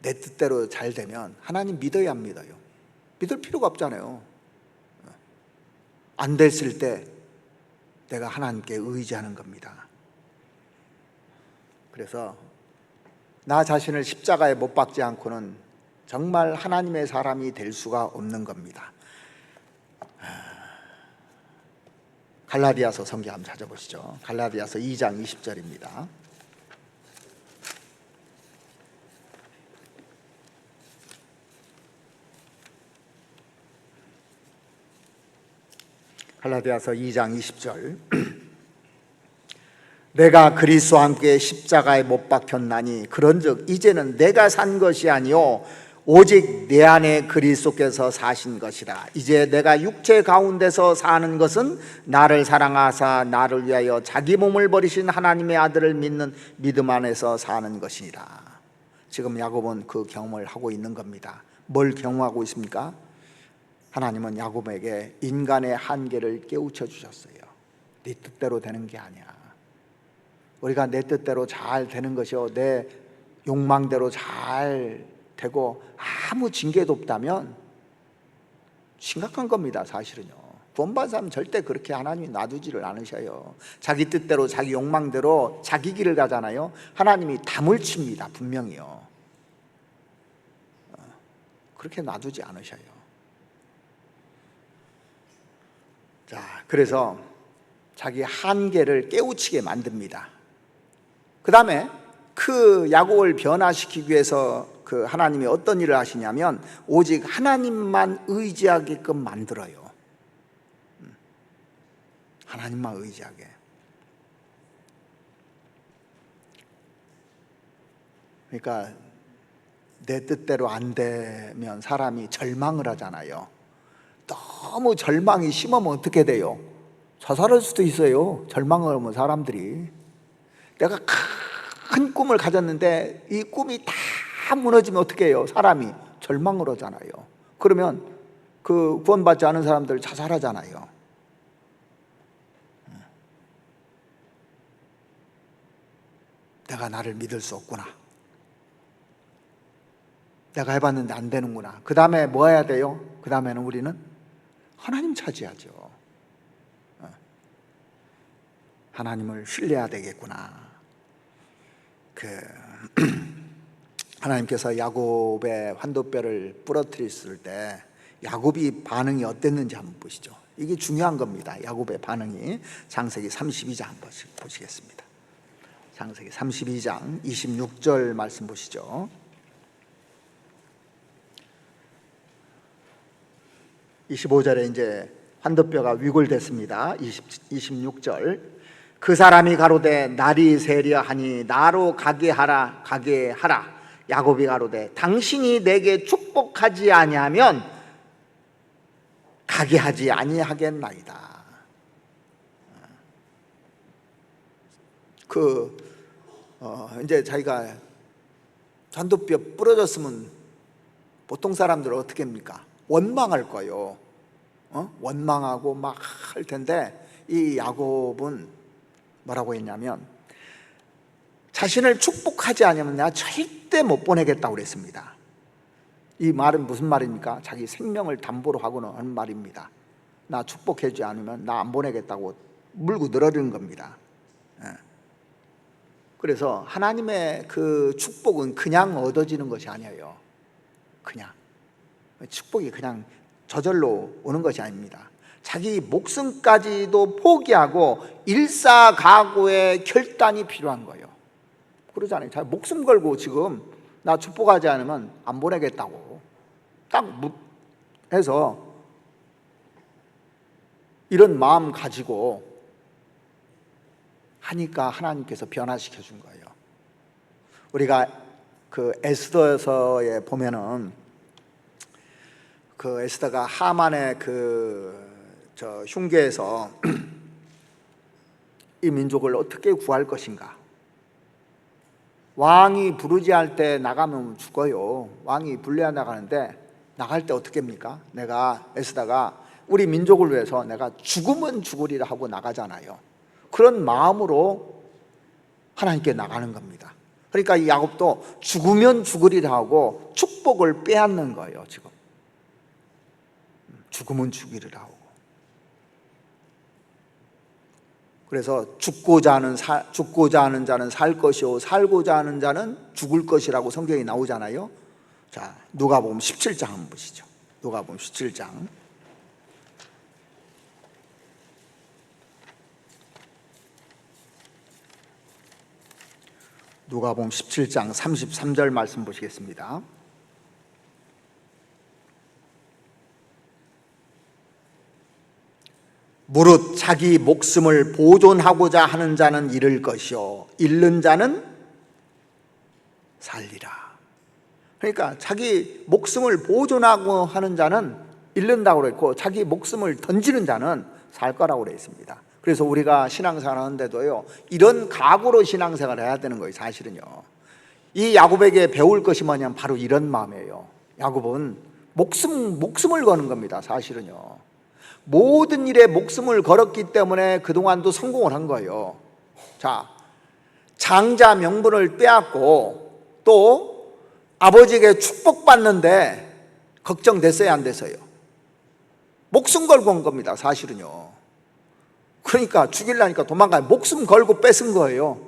A: 내 뜻대로 잘 되면 하나님 믿어야 안 믿어요? 믿을 필요가 없잖아요. 안 됐을 때 내가 하나님께 의지하는 겁니다. 그래서 나 자신을 십자가에 못 박지 않고는 정말 하나님의 사람이 될 수가 없는 겁니다. 갈라디아서 성경 한번 찾아보시죠. 갈라디아서 2장 20절입니다. 갈라디아서 2장 20절 내가 그리스도와 함께 십자가에 못 박혔나니 그런즉 이제는 내가 산 것이 아니요 오직 내 안에 그리스도께서 사신 것이라. 이제 내가 육체 가운데서 사는 것은 나를 사랑하사 나를 위하여 자기 몸을 버리신 하나님의 아들을 믿는 믿음 안에서 사는 것이니라. 지금 야곱은 그 경험을 하고 있는 겁니다. 뭘 경험하고 있습니까? 하나님은 야곱에게 인간의 한계를 깨우쳐 주셨어요. 네 뜻대로 되는 게 아니야. 우리가 내 뜻대로 잘 되는 것이요, 내 욕망대로 잘 되고 아무 징계도 없다면 심각한 겁니다. 사실은요. 구원받은 사람은 절대 그렇게 하나님이 놔두지를 않으셔요. 자기 뜻대로 자기 욕망대로 자기 길을 가잖아요. 하나님이 담을 칩니다. 분명히요. 그렇게 놔두지 않으셔요. 자, 그래서 자기 한계를 깨우치게 만듭니다. 그 다음에 그 야곱을 변화시키기 위해서 그 하나님이 어떤 일을 하시냐면 오직 하나님만 의지하게끔 만들어요. 하나님만 의지하게. 그러니까 내 뜻대로 안 되면 사람이 절망을 하잖아요. 너무 절망이 심하면 어떻게 돼요? 자살할 수도 있어요. 절망을 하면 사람들이. 내가 큰 꿈을 가졌는데 이 꿈이 다 무너지면 어떻게 해요? 사람이 절망을 하잖아요. 그러면 그 구원받지 않은 사람들 자살하잖아요. 내가 나를 믿을 수 없구나. 내가 해봤는데 안 되는구나. 그 다음에 뭐 해야 돼요? 그 다음에는 우리는 하나님 차지하죠. 하나님을 신뢰해야 되겠구나. 하나님께서 야곱의 환도뼈를 부러뜨렸을 때 야곱이 반응이 어땠는지 한번 보시죠. 이게 중요한 겁니다. 야곱의 반응이. 창세기 32장 한번 보시겠습니다. 창세기 32장 26절 말씀 보시죠. 25절에 이제 환도뼈가 위골됐습니다. 26절. 그 사람이 가로되 날이 새려 하니 나로 가게 하라 가게 하라. 야곱이 가로되 당신이 내게 축복하지 아니하면 가게 하지 아니하겠나이다. 이제 자기가 환도뼈 부러졌으면 보통 사람들은 어떻게 합니까? 원망할 거예요. 원망하고 막 할 텐데 이 야곱은 뭐라고 했냐면 자신을 축복하지 않으면 내가 절대 못 보내겠다고 그랬습니다. 이 말은 무슨 말입니까? 자기 생명을 담보로 하고는 하는 말입니다. 나 축복해주지 않으면 나 안 보내겠다고 물고 늘어지는 겁니다. 그래서 하나님의 그 축복은 그냥 얻어지는 것이 아니에요. 그냥 축복이 그냥 저절로 오는 것이 아닙니다. 자기 목숨까지도 포기하고 일사각오의 결단이 필요한 거예요. 그러잖아요. 자기 목숨 걸고 지금 나 축복하지 않으면 안 보내겠다고 딱 해서 이런 마음 가지고 하니까 하나님께서 변화시켜 준 거예요. 우리가 그 에스더서에 보면은 그 에스더가 하만의 흉계에서 이 민족을 어떻게 구할 것인가. 왕이 부르지할 때 나가면 죽어요. 왕이 불려야 나가는데 나갈 때 어떻게 합니까? 에스더가 우리 민족을 위해서 내가 죽으면 죽으리라 하고 나가잖아요. 그런 마음으로 하나님께 나가는 겁니다. 그러니까 이 야곱도 죽으면 죽으리라 하고 축복을 빼앗는 거예요. 지금 죽으면 죽이리라 하고. 그래서 죽고자 하는 자는 살 것이요 살고자 하는 자는 죽을 것이라고 성경이 나오잖아요. 자, 누가복음 17장 한번 보시죠. 누가복음 17장. 누가복음 17장 33절 말씀 보시겠습니다. 무릇 자기 목숨을 보존하고자 하는 자는 잃을 것이요 잃는 자는 살리라. 그러니까 자기 목숨을 보존하고 하는 자는 잃는다고 그랬고 자기 목숨을 던지는 자는 살 거라고 그래 있습니다. 그래서 우리가 신앙생활 하는데도요 이런 각오로 신앙생활을 해야 되는 거예요. 사실은요 이 야곱에게 배울 것이 뭐냐면 바로 이런 마음이에요. 야곱은 목숨을 거는 겁니다. 사실은요. 모든 일에 목숨을 걸었기 때문에 그동안도 성공을 한 거예요. 자, 장자 명분을 빼앗고 또 아버지에게 축복받는데 걱정됐어요, 안 됐어요? 목숨 걸고 온 겁니다. 사실은요. 그러니까 죽이려니까 도망가요. 목숨 걸고 뺏은 거예요.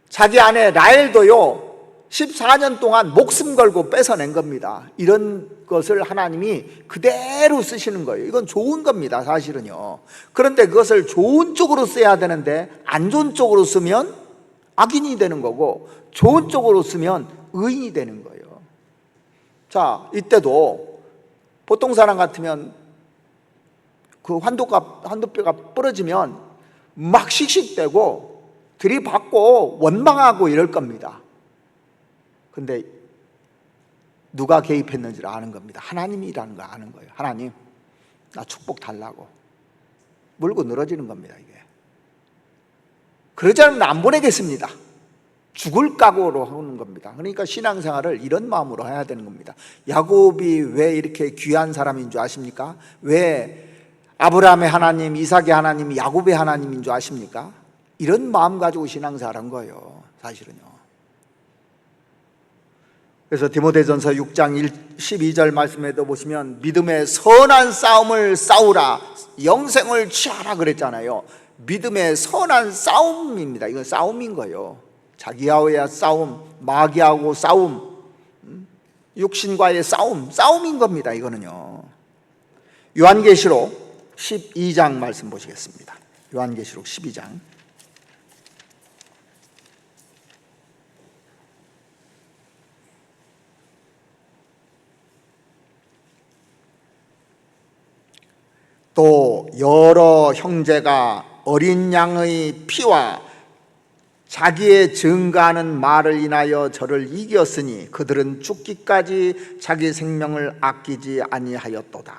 A: 자기 아내 라헬도요 14년 동안 목숨 걸고 뺏어낸 겁니다. 이런 것을 하나님이 그대로 쓰시는 거예요. 이건 좋은 겁니다. 사실은요. 그런데 그것을 좋은 쪽으로 써야 되는데 안 좋은 쪽으로 쓰면 악인이 되는 거고, 좋은 쪽으로 쓰면 의인이 되는 거예요. 자, 이때도 보통 사람 같으면 그 환도뼈가 부러지면 막 씩씩대고 들이받고 원망하고 이럴 겁니다. 근데 누가 개입했는지를 아는 겁니다. 하나님이라는 거 아는 거예요. 하나님, 나 축복 달라고 물고 늘어지는 겁니다. 이게 그러지 않으면 안 보내겠습니다. 죽을 각오로 하는 겁니다. 그러니까 신앙생활을 이런 마음으로 해야 되는 겁니다. 야곱이 왜 이렇게 귀한 사람인 줄 아십니까? 왜 아브라함의 하나님, 이삭의 하나님, 야곱의 하나님인 줄 아십니까? 이런 마음 가지고 신앙생활 한 거예요. 사실은요. 그래서 디모데전서 6장 12절 말씀에도 보시면 믿음의 선한 싸움을 싸우라, 영생을 취하라 그랬잖아요. 믿음의 선한 싸움입니다. 이건 싸움인 거예요. 자기와의 싸움, 마귀하고 싸움, 육신과의 싸움인 겁니다. 이거는요. 요한계시록 12장 말씀 보시겠습니다. 요한계시록 12장. 또 여러 형제가 어린 양의 피와 자기의 증거하는 말을 인하여 저를 이겼으니 그들은 죽기까지 자기 생명을 아끼지 아니하였도다.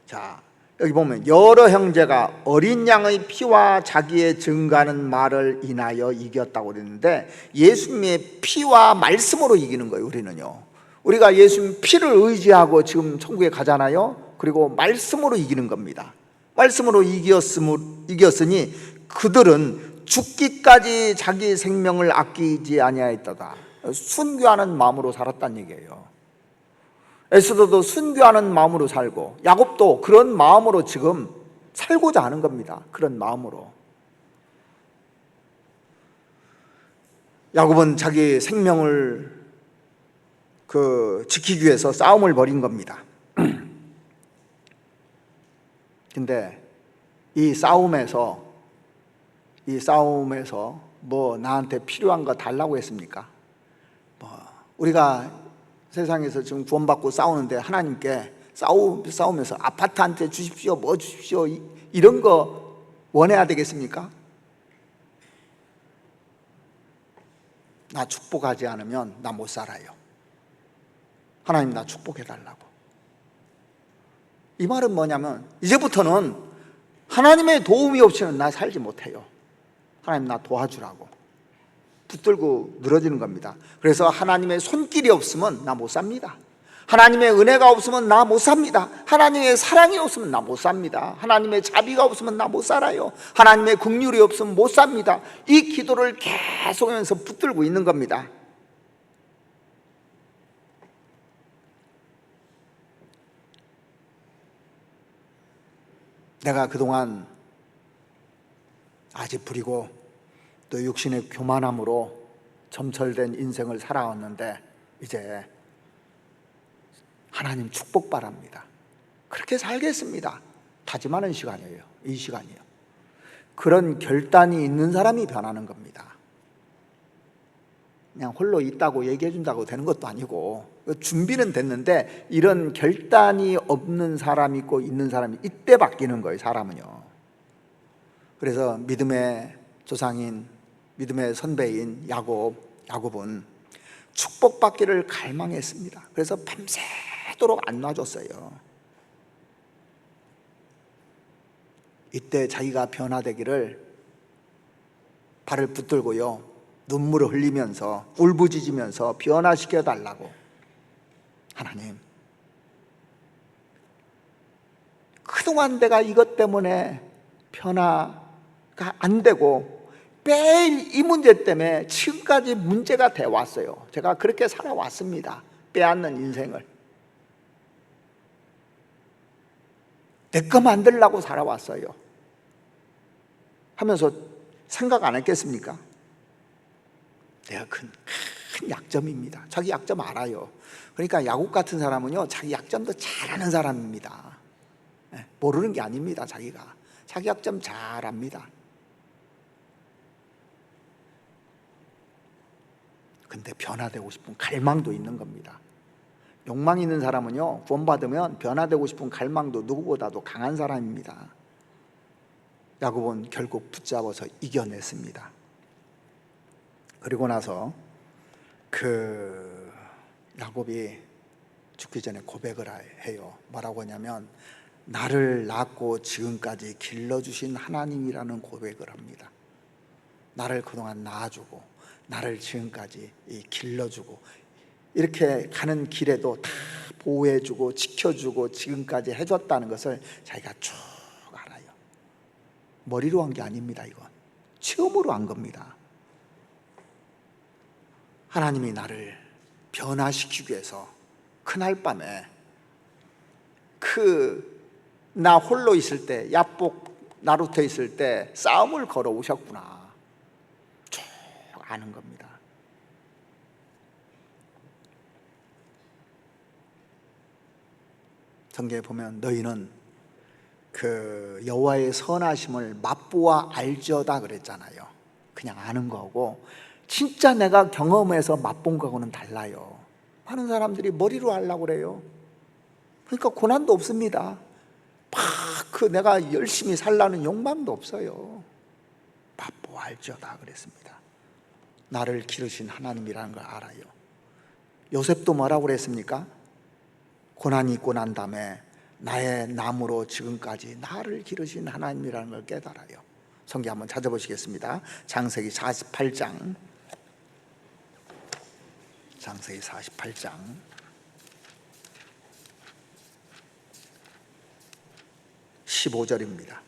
A: 자, 여기 보면 여러 형제가 어린 양의 피와 자기의 증거하는 말을 인하여 이겼다고 그랬는데, 예수님의 피와 말씀으로 이기는 거예요. 우리는요, 우리가 예수님 피를 의지하고 지금 천국에 가잖아요. 그리고 말씀으로 이기는 겁니다. 말씀으로 이겼으니 그들은 죽기까지 자기 생명을 아끼지 아니하였다. 순교하는 마음으로 살았다는 얘기예요. 에스더도 순교하는 마음으로 살고, 야곱도 그런 마음으로 지금 살고자 하는 겁니다. 그런 마음으로. 야곱은 자기 생명을 지키기 위해서 싸움을 벌인 겁니다. 근데 이 싸움에서 뭐 나한테 필요한 거 달라고 했습니까? 우리가 세상에서 지금 구원받고 싸우는데 하나님께 싸우면서 아파트 한 채 주십시오, 뭐 주십시오, 이런 거 원해야 되겠습니까? 나 축복하지 않으면 나 못 살아요. 하나님, 나 축복해 달라고. 이 말은 뭐냐면, 이제부터는 하나님의 도움이 없이는 나 살지 못해요. 하나님, 나 도와주라고 붙들고 늘어지는 겁니다. 그래서 하나님의 손길이 없으면 나 못 삽니다. 하나님의 은혜가 없으면 나 못 삽니다. 하나님의 사랑이 없으면 나 못 삽니다. 하나님의 자비가 없으면 나 못 살아요. 하나님의 긍휼이 없으면 못 삽니다. 이 기도를 계속하면서 붙들고 있는 겁니다. 내가 그동안 아직 부리고 또 육신의 교만함으로 점철된 인생을 살아왔는데, 이제 하나님 축복 바랍니다. 그렇게 살겠습니다. 다짐하는 시간이에요. 이 시간이요. 그런 결단이 있는 사람이 변하는 겁니다. 그냥 홀로 있다고 얘기해 준다고 되는 것도 아니고, 준비는 됐는데 이런 결단이 없는 사람이 있고 있는 사람이 이때 바뀌는 거예요. 사람은요. 그래서 믿음의 조상인, 믿음의 선배인 야곱은 축복받기를 갈망했습니다. 그래서 밤새도록 안 놔줬어요. 이때 자기가 변화되기를 발을 붙들고요, 눈물을 흘리면서 울부짖으면서 변화시켜 달라고 하나님, 그동안 내가 이것 때문에 변화가 안 되고 매일 이 문제 때문에 지금까지 문제가 돼 왔어요. 제가 그렇게 살아왔습니다. 빼앗는 인생을 내 거 만들려고 살아왔어요 하면서 생각 안 했겠습니까? 내가 큰 약점입니다. 자기 약점 알아요. 그러니까 야곱 같은 사람은요, 자기 약점도 잘 아는 사람입니다. 모르는 게 아닙니다. 자기가 자기 약점 잘 압니다. 근데 변화되고 싶은 갈망도 있는 겁니다. 욕망 있는 사람은요, 구원받으면 변화되고 싶은 갈망도 누구보다도 강한 사람입니다. 야곱은 결국 붙잡아서 이겨냈습니다. 그리고 나서 야곱이 죽기 전에 고백을 해요. 뭐라고 하냐면 나를 낳고 지금까지 길러주신 하나님이라는 고백을 합니다. 나를 그동안 낳아주고 나를 지금까지 길러주고 이렇게 가는 길에도 다 보호해주고 지켜주고 지금까지 해줬다는 것을 자기가 쭉 알아요. 머리로 한 게 아닙니다. 이건 체험으로 한 겁니다. 하나님이 나를 변화시키기 위해서 그날 밤에 나 홀로 있을 때, 야복 나루터 있을 때 싸움을 걸어 오셨구나 쭉 아는 겁니다. 성경에 보면 너희는 여호와의 선하심을 맛보아 알지어다 그랬잖아요. 그냥 아는 거고 진짜 내가 경험해서 맛본 거하고는 달라요. 많은 사람들이 머리로 하려고 그래요. 그러니까 고난도 없습니다. 내가 열심히 살라는 욕망도 없어요. 맛보아 알지어다 그랬습니다. 나를 기르신 하나님이라는 걸 알아요. 요셉도 뭐라고 그랬습니까? 고난이 있고 난 다음에 나의 남으로 지금까지 나를 기르신 하나님이라는 걸 깨달아요. 성경 한번 찾아보시겠습니다. 창세기 48장 15절입니다.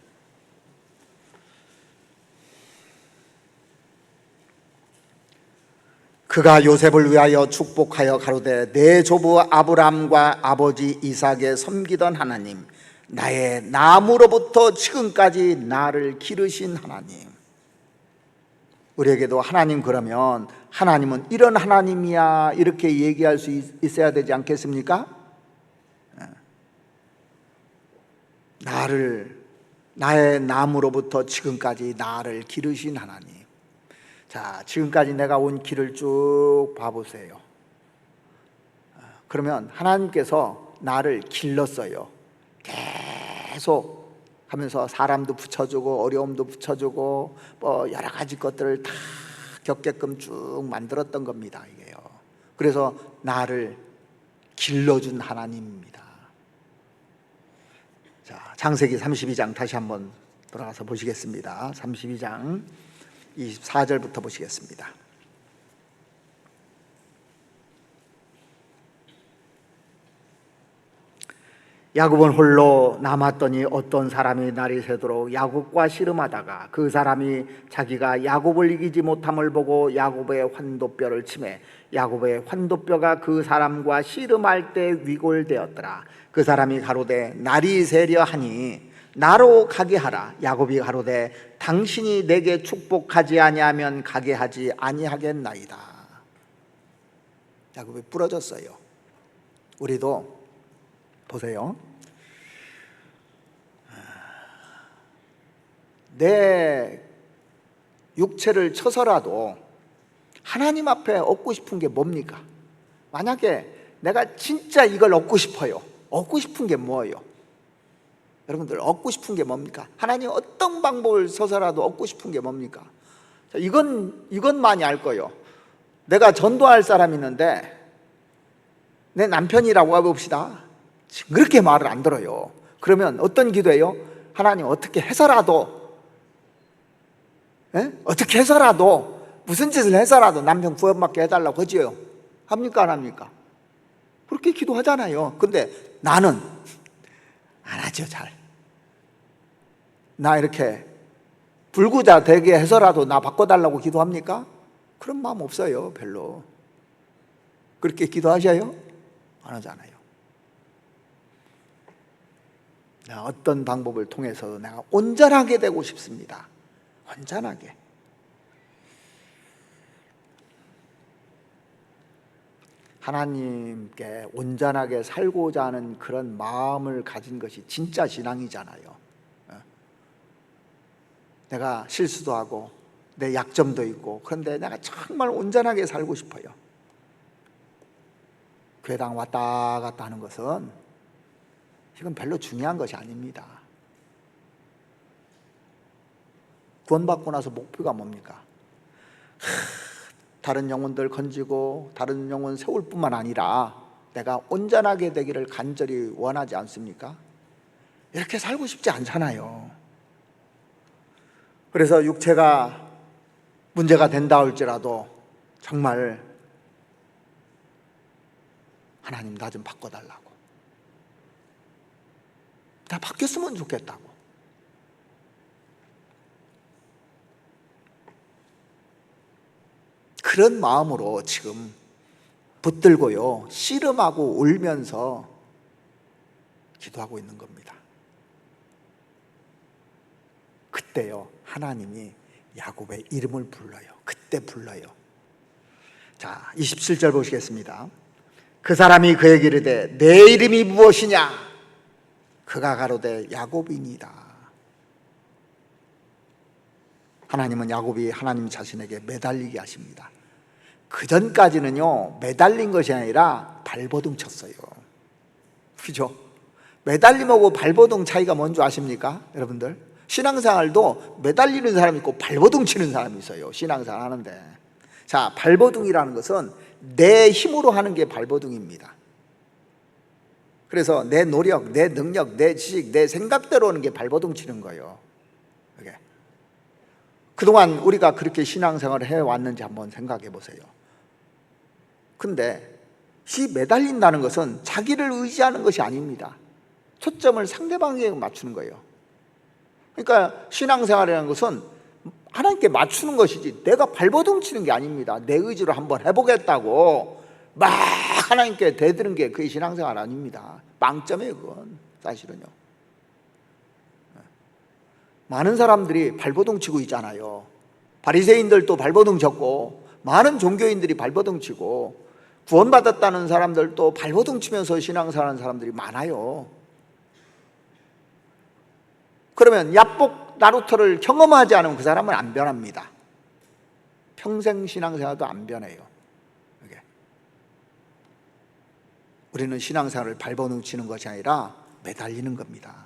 A: 그가 요셉을 위하여 축복하여 가로되 내 조부 아브람과 아버지 이삭에 섬기던 하나님, 나의 남으로부터 지금까지 나를 기르신 하나님. 우리에게도 하나님 그러면 하나님은 이런 하나님이야 이렇게 얘기할 수 있어야 되지 않겠습니까? 나의 남으로부터 지금까지 나를 기르신 하나님. 자, 지금까지 내가 온 길을 쭉 봐보세요. 그러면 하나님께서 나를 길렀어요. 계속 하면서 사람도 붙여주고 어려움도 붙여주고 여러 가지 것들을 다 겪게끔 쭉 만들었던 겁니다. 이게요. 그래서 나를 길러준 하나님입니다. 자, 창세기 32장 다시 한번 돌아가서 보시겠습니다. 32장 24절부터 보시겠습니다. 야곱은 홀로 남았더니 어떤 사람이 날이 새도록 야곱과 씨름하다가 그 사람이 자기가 야곱을 이기지 못함을 보고 야곱의 환도뼈를 치매 야곱의 환도뼈가 그 사람과 씨름할 때 위골되었더라. 그 사람이 가로되 날이 새려 하니 나로 가게 하라. 야곱이 가로되 당신이 내게 축복하지 아니하면 가게 하지 아니하겠나이다. 야곱이 부러졌어요. 우리도 보세요. 내 육체를 쳐서라도 하나님 앞에 얻고 싶은 게 뭡니까? 만약에 내가 진짜 이걸 얻고 싶어요. 얻고 싶은 게 뭐예요? 여러분들 얻고 싶은 게 뭡니까? 하나님 어떤 방법을 써서라도 얻고 싶은 게 뭡니까? 자, 이것만이 알 거예요. 내가 전도할 사람이 있는데 내 남편이라고 해봅시다. 지금 그렇게 말을 안 들어요. 그러면 어떤 기도예요? 하나님 어떻게 해서라도 어떻게 해서라도 무슨 짓을 해서라도 남편 구원받게 해달라고 하지요. 합니까 안 합니까? 그렇게 기도하잖아요. 근데 나는 안 하죠, 잘. 나 이렇게 불구자 되게 해서라도 나 바꿔달라고 기도합니까? 그런 마음 없어요, 별로. 그렇게 기도하셔요? 안 하잖아요. 내가 어떤 방법을 통해서 내가 온전하게 되고 싶습니다. 온전하게. 하나님께 온전하게 살고자 하는 그런 마음을 가진 것이 진짜 신앙이잖아요. 내가 실수도 하고 내 약점도 있고, 그런데 내가 정말 온전하게 살고 싶어요. 교회당 왔다 갔다 하는 것은 이건 별로 중요한 것이 아닙니다. 구원받고 나서 목표가 뭡니까? 다른 영혼들 건지고 다른 영혼 세울 뿐만 아니라 내가 온전하게 되기를 간절히 원하지 않습니까? 이렇게 살고 싶지 않잖아요. 그래서 육체가 문제가 된다 할지라도 정말 하나님 나 좀 바꿔달라고, 나 바뀌었으면 좋겠다고. 그런 마음으로 지금 붙들고요, 씨름하고 울면서 기도하고 있는 겁니다. 그때요, 하나님이 야곱의 이름을 불러요. 그때 불러요. 자, 27절 보시겠습니다. 그 사람이 그에게 이르되 내 이름이 무엇이냐? 그가 가로되 야곱이니이다. 하나님은 야곱이 하나님 자신에게 매달리게 하십니다. 그 전까지는요, 매달린 것이 아니라 발버둥 쳤어요. 그죠? 매달림하고 발버둥 차이가 뭔지 아십니까? 여러분들, 신앙생활도 매달리는 사람이 있고 발버둥 치는 사람이 있어요. 신앙생활 하는데, 자, 발버둥이라는 것은 내 힘으로 하는 게 발버둥입니다. 그래서 내 노력, 내 능력, 내 지식, 내 생각대로 하는 게 발버둥 치는 거예요. 이게 그동안 우리가 그렇게 신앙생활을 해왔는지 한번 생각해 보세요. 근데 이 매달린다는 것은 자기를 의지하는 것이 아닙니다. 초점을 상대방에게 맞추는 거예요. 그러니까 신앙생활이라는 것은 하나님께 맞추는 것이지 내가 발버둥 치는 게 아닙니다. 내 의지로 한번 해보겠다고 막 하나님께 대드는 게 그게 신앙생활 아닙니다. 빵점이에요, 그건 사실은요. 많은 사람들이 발버둥 치고 있잖아요. 바리새인들도 발버둥 쳤고, 많은 종교인들이 발버둥 치고, 구원받았다는 사람들도 발버둥 치면서 신앙생활하는 사람들이 많아요. 그러면 야복 나루터를 경험하지 않으면 그 사람은 안 변합니다. 평생 신앙생활도 안 변해요. 이게. 우리는 신앙생활을 발버둥 치는 것이 아니라 매달리는 겁니다.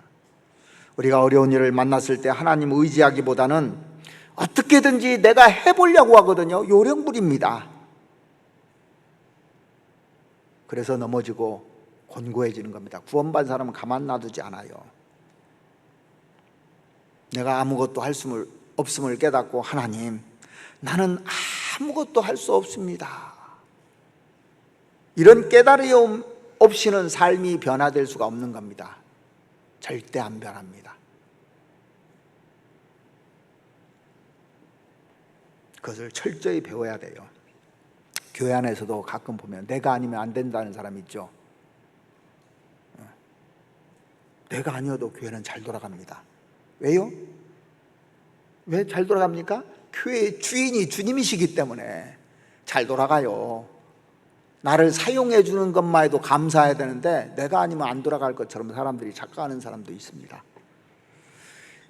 A: 우리가 어려운 일을 만났을 때 하나님 의지하기보다는 어떻게든지 내가 해보려고 하거든요. 요령부립니다. 그래서 넘어지고 곤고해지는 겁니다. 구원받은 사람은 가만 놔두지 않아요. 내가 아무것도 할 수 없음을 깨닫고, 하나님, 나는 아무것도 할 수 없습니다. 이런 깨달음 없이는 삶이 변화될 수가 없는 겁니다. 절대 안 변합니다. 그것을 철저히 배워야 돼요. 교회 안에서도 가끔 보면 내가 아니면 안 된다는 사람 있죠. 내가 아니어도 교회는 잘 돌아갑니다. 왜요? 왜 잘 돌아갑니까? 교회의 주인이 주님이시기 때문에 잘 돌아가요. 나를 사용해 주는 것만 해도 감사해야 되는데 내가 아니면 안 돌아갈 것처럼 사람들이 착각하는 사람도 있습니다.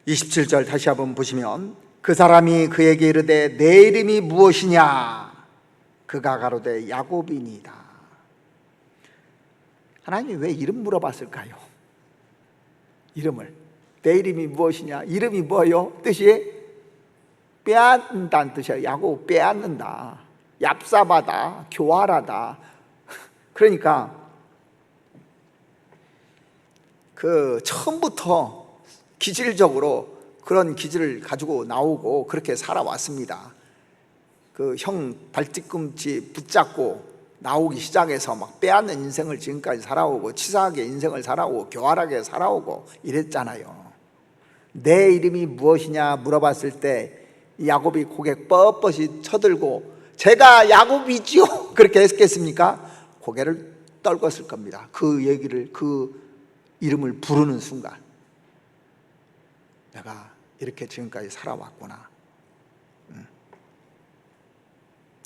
A: 27절 다시 한번 보시면, 그 사람이 그에게 이르되 내 이름이 무엇이냐? 그가 가로되 야곱이니이다. 하나님이 왜 이름 물어봤을까요? 이름을. 내 이름이 무엇이냐? 이름이 뭐요? 뜻이 빼앗는다는 뜻이에요. 야곱, 빼앗는다, 얍삽하다, 교활하다. 그러니까 그 처음부터 기질적으로 그런 기질을 가지고 나오고 그렇게 살아왔습니다. 그 형 발뒤꿈치 붙잡고 나오기 시작해서 막 빼앗는 인생을 지금까지 살아오고 치사하게 인생을 살아오고 교활하게 살아오고 이랬잖아요. 내 이름이 무엇이냐 물어봤을 때 야곱이 고개 뻣뻣이 쳐들고 제가 야곱이지요 그렇게 했겠습니까? 고개를 떨궜을 겁니다. 그 얘기를, 그 이름을 부르는 순간 내가 이렇게 지금까지 살아왔구나.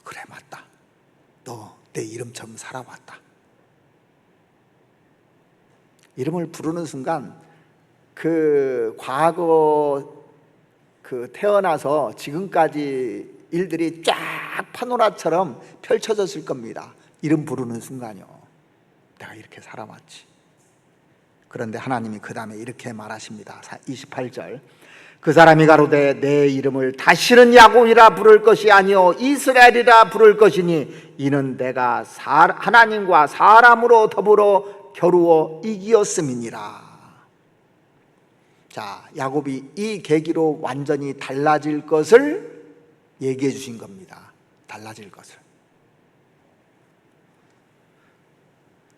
A: 그래, 맞다. 너 내 이름처럼 살아왔다. 이름을 부르는 순간 그 과거 그 태어나서 지금까지 일들이 쫙 파노라처럼 펼쳐졌을 겁니다. 이름 부르는 순간이요. 내가 이렇게 살아왔지. 그런데 하나님이 그 다음에 이렇게 말하십니다. 28절. 그 사람이 가로되 내 이름을 다시는 야곱이라 부를 것이 아니요 이스라엘이라 부를 것이니 이는 내가 하나님과 사람으로 더불어 겨루어 이기었음이니라. 자, 야곱이 이 계기로 완전히 달라질 것을 얘기해 주신 겁니다. 달라질 것을.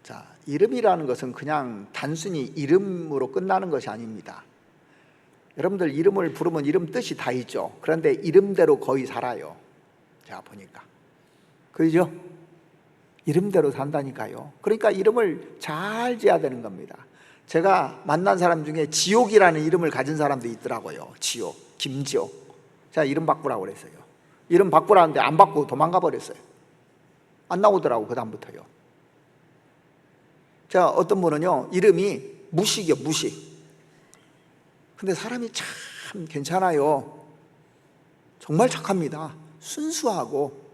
A: 자, 이름이라는 것은 그냥 단순히 이름으로 끝나는 것이 아닙니다. 여러분들 이름을 부르면 이름 뜻이 다 있죠. 그런데 이름대로 거의 살아요. 제가 보니까. 그죠? 이름대로 산다니까요. 그러니까 이름을 잘 지어야 되는 겁니다. 제가 만난 사람 중에 지옥이라는 이름을 가진 사람도 있더라고요. 지옥, 김지옥. 제가 이름 바꾸라고 그랬어요. 이름 바꾸라는데 안 바꾸고 도망가 버렸어요. 안 나오더라고, 그 다음부터요. 자, 어떤 분은요 이름이 무식이요, 무식. 근데 사람이 참 괜찮아요. 정말 착합니다. 순수하고.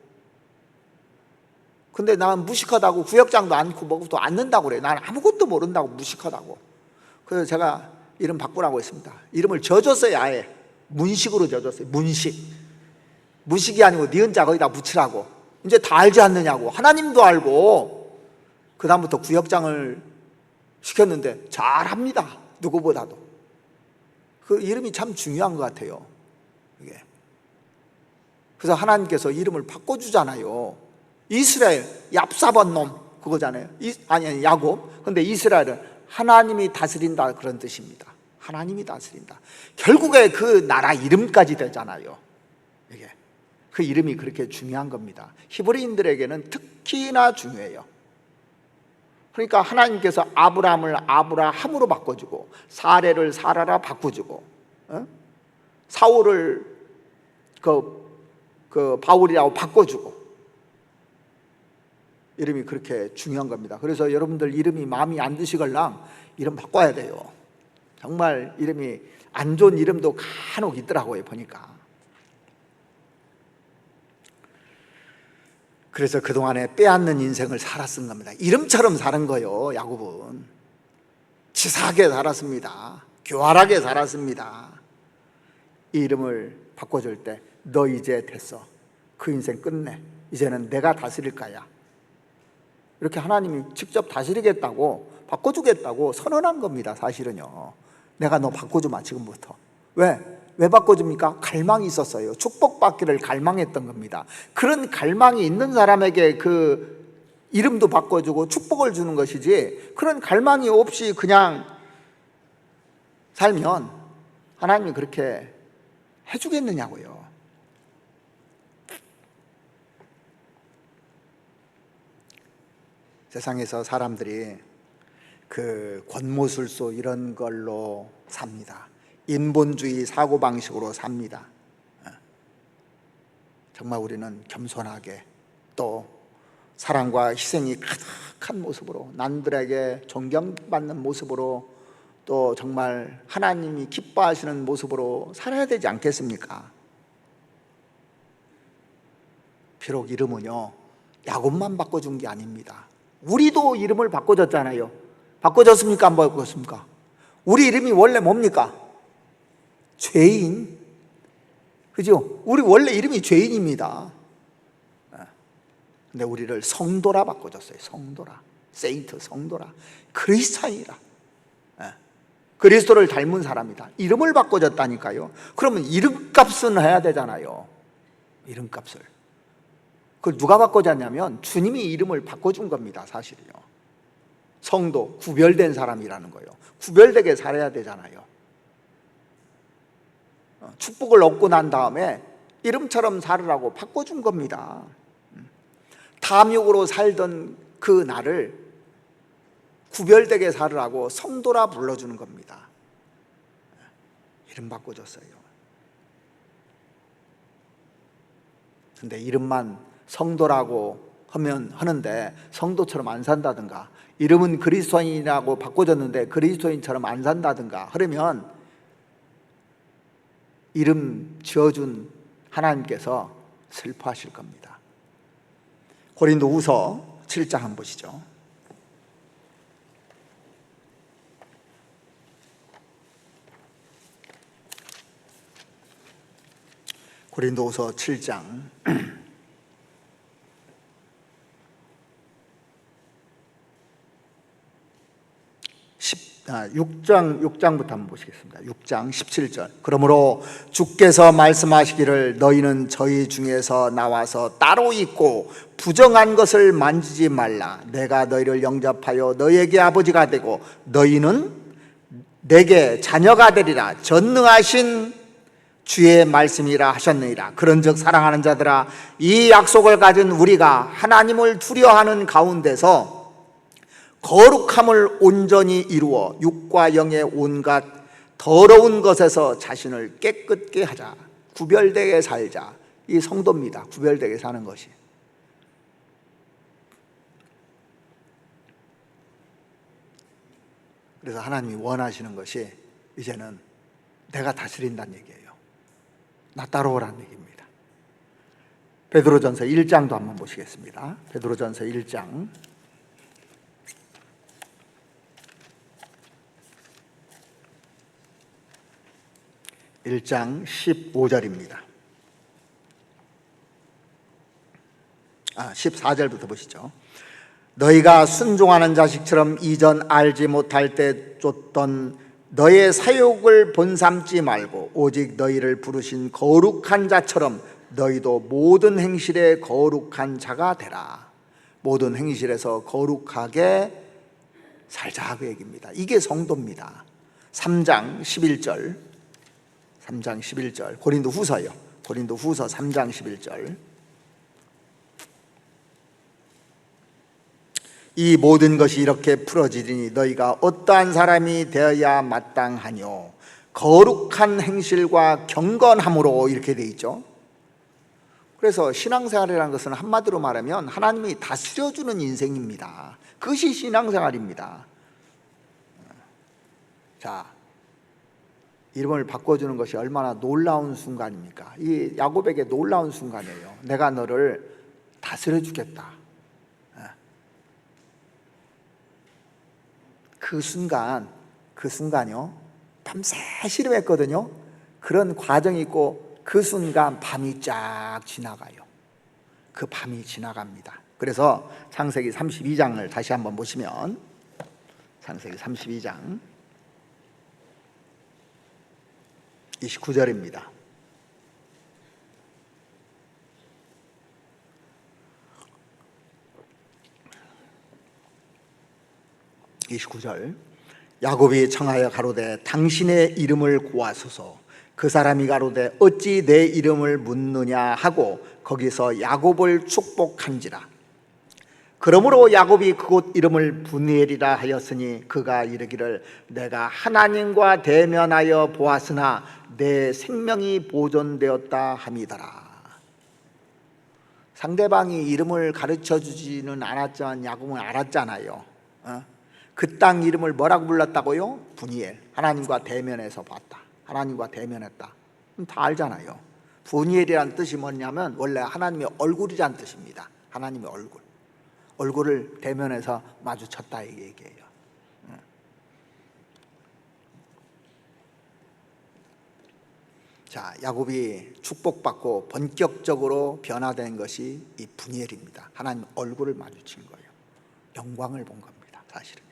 A: 근데 난 무식하다고 구역장도 않고 뭐도 않는다고 그래요. 난 아무것도 모른다고 무식하다고. 그래서 제가 이름 바꾸라고 했습니다. 이름을 져줬어요. 아예 문식으로 져줬어요. 문식. 무식이 아니고 니은자 거기다 붙이라고. 이제 다 알지 않느냐고. 하나님도 알고. 그 다음부터 구역장을 시켰는데 잘합니다. 누구보다도. 그 이름이 참 중요한 것 같아요. 이게. 그래서 하나님께서 이름을 바꿔주잖아요. 이스라엘, 얍삽한 놈 그거잖아요. 아니 야곱. 근데 이스라엘은 하나님이 다스린다 그런 뜻입니다. 하나님이 다스린다. 결국에 그 나라 이름까지 되잖아요. 이게 그 이름이 그렇게 중요한 겁니다. 히브리인들에게는 특히나 중요해요. 그러니까 하나님께서 아브라함을 아브라함으로 바꿔주고 사레를 사라라 바꿔주고 사울을 그 바울이라고 바꿔주고 이름이 그렇게 중요한 겁니다. 그래서 여러분들 이름이 마음이 안 드시걸랑 이름 바꿔야 돼요. 정말 이름이 안 좋은 이름도 간혹 있더라고요, 보니까. 그래서 그동안에 빼앗는 인생을 살았은 겁니다. 이름처럼 사는 거예요. 야곱은 치사하게 살았습니다. 교활하게 살았습니다. 이 이름을 바꿔줄 때 너 이제 됐어. 그 인생 끝내. 이제는 내가 다스릴 거야. 이렇게 하나님이 직접 다스리겠다고 바꿔주겠다고 선언한 겁니다. 사실은요. 내가 너 바꿔주마 지금부터. 왜 바꿔줍니까? 갈망이 있었어요. 축복받기를 갈망했던 겁니다. 그런 갈망이 있는 사람에게 그 이름도 바꿔주고 축복을 주는 것이지, 그런 갈망이 없이 그냥 살면 하나님이 그렇게 해주겠느냐고요. 세상에서 사람들이 그 권모술소 이런 걸로 삽니다. 인본주의 사고방식으로 삽니다. 정말 우리는 겸손하게 또 사랑과 희생이 가득한 모습으로, 남들에게 존경받는 모습으로, 또 정말 하나님이 기뻐하시는 모습으로 살아야 되지 않겠습니까? 비록 이름은요 야곱만 바꿔준 게 아닙니다. 우리도 이름을 바꿔줬잖아요. 바꿔줬습니까? 안 바꿔줬습니까? 우리 이름이 원래 뭡니까? 죄인. 그죠? 우리 원래 이름이 죄인입니다. 근데 우리를 성도라 바꿔줬어요. 성도라. 세인트, 성도라. 그리스도인이라. 그리스도를 닮은 사람이다. 이름을 바꿔줬다니까요. 그러면 이름값은 해야 되잖아요. 이름값을. 그걸 누가 바꿔줬냐면 주님이 이름을 바꿔준 겁니다. 사실이요. 성도, 구별된 사람이라는 거예요. 구별되게 살아야 되잖아요. 축복을 얻고 난 다음에 이름처럼 살으라고 바꿔준 겁니다. 탐욕으로 살던 그 나를 구별되게 살으라고 성도라 불러주는 겁니다. 이름 바꿔줬어요. 근데 이름만 성도라고 하는데 성도처럼 안 산다든가, 이름은 그리스도인이라고 바꿔줬는데 그리스도인처럼 안 산다든가 하려면 이름 지어준 하나님께서 슬퍼하실 겁니다. 고린도후서 7장 한번 보시죠. 고린도후서 7장 6장부터 한번 보시겠습니다. 6장 17절. 그러므로 주께서 말씀하시기를 너희는 저희 중에서 나와서 따로 있고 부정한 것을 만지지 말라. 내가 너희를 영접하여 너희에게 아버지가 되고 너희는 내게 자녀가 되리라. 전능하신 주의 말씀이라 하셨느니라. 그런즉 사랑하는 자들아, 이 약속을 가진 우리가 하나님을 두려워하는 가운데서 거룩함을 온전히 이루어 육과 영의 온갖 더러운 것에서 자신을 깨끗게 하자. 구별되게 살자. 이 성도입니다. 구별되게 사는 것이. 그래서 하나님이 원하시는 것이 이제는 내가 다스린다는 얘기예요. 나 따라오라는 얘기입니다. 베드로전서 1장도 한번 보시겠습니다. 베드로전서 1장 1장 15절입니다. 14절부터 보시죠. 너희가 순종하는 자식처럼 이전 알지 못할 때 쫓던 너의 사욕을 본삼지 말고 오직 너희를 부르신 거룩한 자처럼 너희도 모든 행실에 거룩한 자가 되라. 모든 행실에서 거룩하게 살자 그 얘기입니다. 이게 성도입니다. 3장 11절 고린도후서요. 고린도후서 3장 11절. 이 모든 것이 이렇게 풀어지리니 너희가 어떠한 사람이 되어야 마땅하뇨. 거룩한 행실과 경건함으로 이렇게 돼 있죠. 그래서 신앙생활이라는 것은 한마디로 말하면 하나님이 다스려주는 인생입니다. 그것이 신앙생활입니다. 자, 이름을 바꿔주는 것이 얼마나 놀라운 순간입니까? 이 야곱에게 놀라운 순간이에요. 내가 너를 다스려 주겠다. 그 순간이요. 밤새 씨름했거든요. 그런 과정이 있고 그 순간 밤이 쫙 지나가요. 그 밤이 지나갑니다. 그래서 창세기 32장을 다시 한번 보시면 창세기 32장 29절입니다. 야곱이 청하여 가로되 당신의 이름을 구하소서. 그 사람이 가로되 어찌 내 이름을 묻느냐 하고 거기서 야곱을 축복한지라. 그러므로 야곱이 그곳 이름을 브니엘이라 하였으니 그가 이르기를 내가 하나님과 대면하여 보았으나 내 생명이 보존되었다 함이더라. 상대방이 이름을 가르쳐 주지는 않았지만 야곱은 알았잖아요. 그 땅 이름을 뭐라고 불렀다고요? 브니엘. 하나님과 대면해서 봤다. 하나님과 대면했다. 다 알잖아요. 브니엘이란 뜻이 뭐냐면 원래 하나님의 얼굴이란 뜻입니다. 하나님의 얼굴을 대면해서 마주쳤다 이 얘기예요. 자, 야곱이 축복받고 본격적으로 변화된 것이 이 브니엘입니다. 하나님 얼굴을 마주친 거예요. 영광을 본 겁니다. 사실은요.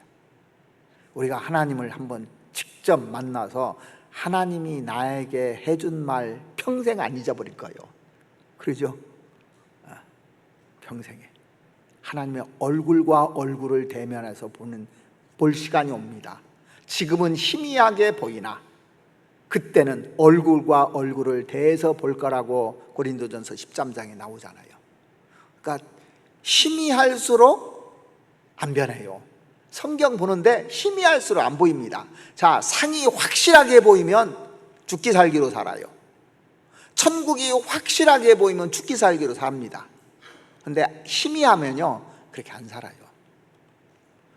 A: 우리가 하나님을 한번 직접 만나서 하나님이 나에게 해준 말 평생 안 잊어버릴 거예요. 그러죠? 평생에 하나님의 얼굴과 얼굴을 대면해서 볼 시간이 옵니다. 지금은 희미하게 보이나 그때는 얼굴과 얼굴을 대해서 볼 거라고 고린도전서 13장에 나오잖아요. 그러니까 희미할수록 안 변해요. 성경 보는데 희미할수록 안 보입니다. 자, 상이 확실하게 보이면 죽기 살기로 살아요. 천국이 확실하게 보이면 죽기 살기로 삽니다. 근데 희미하면요 그렇게 안 살아요.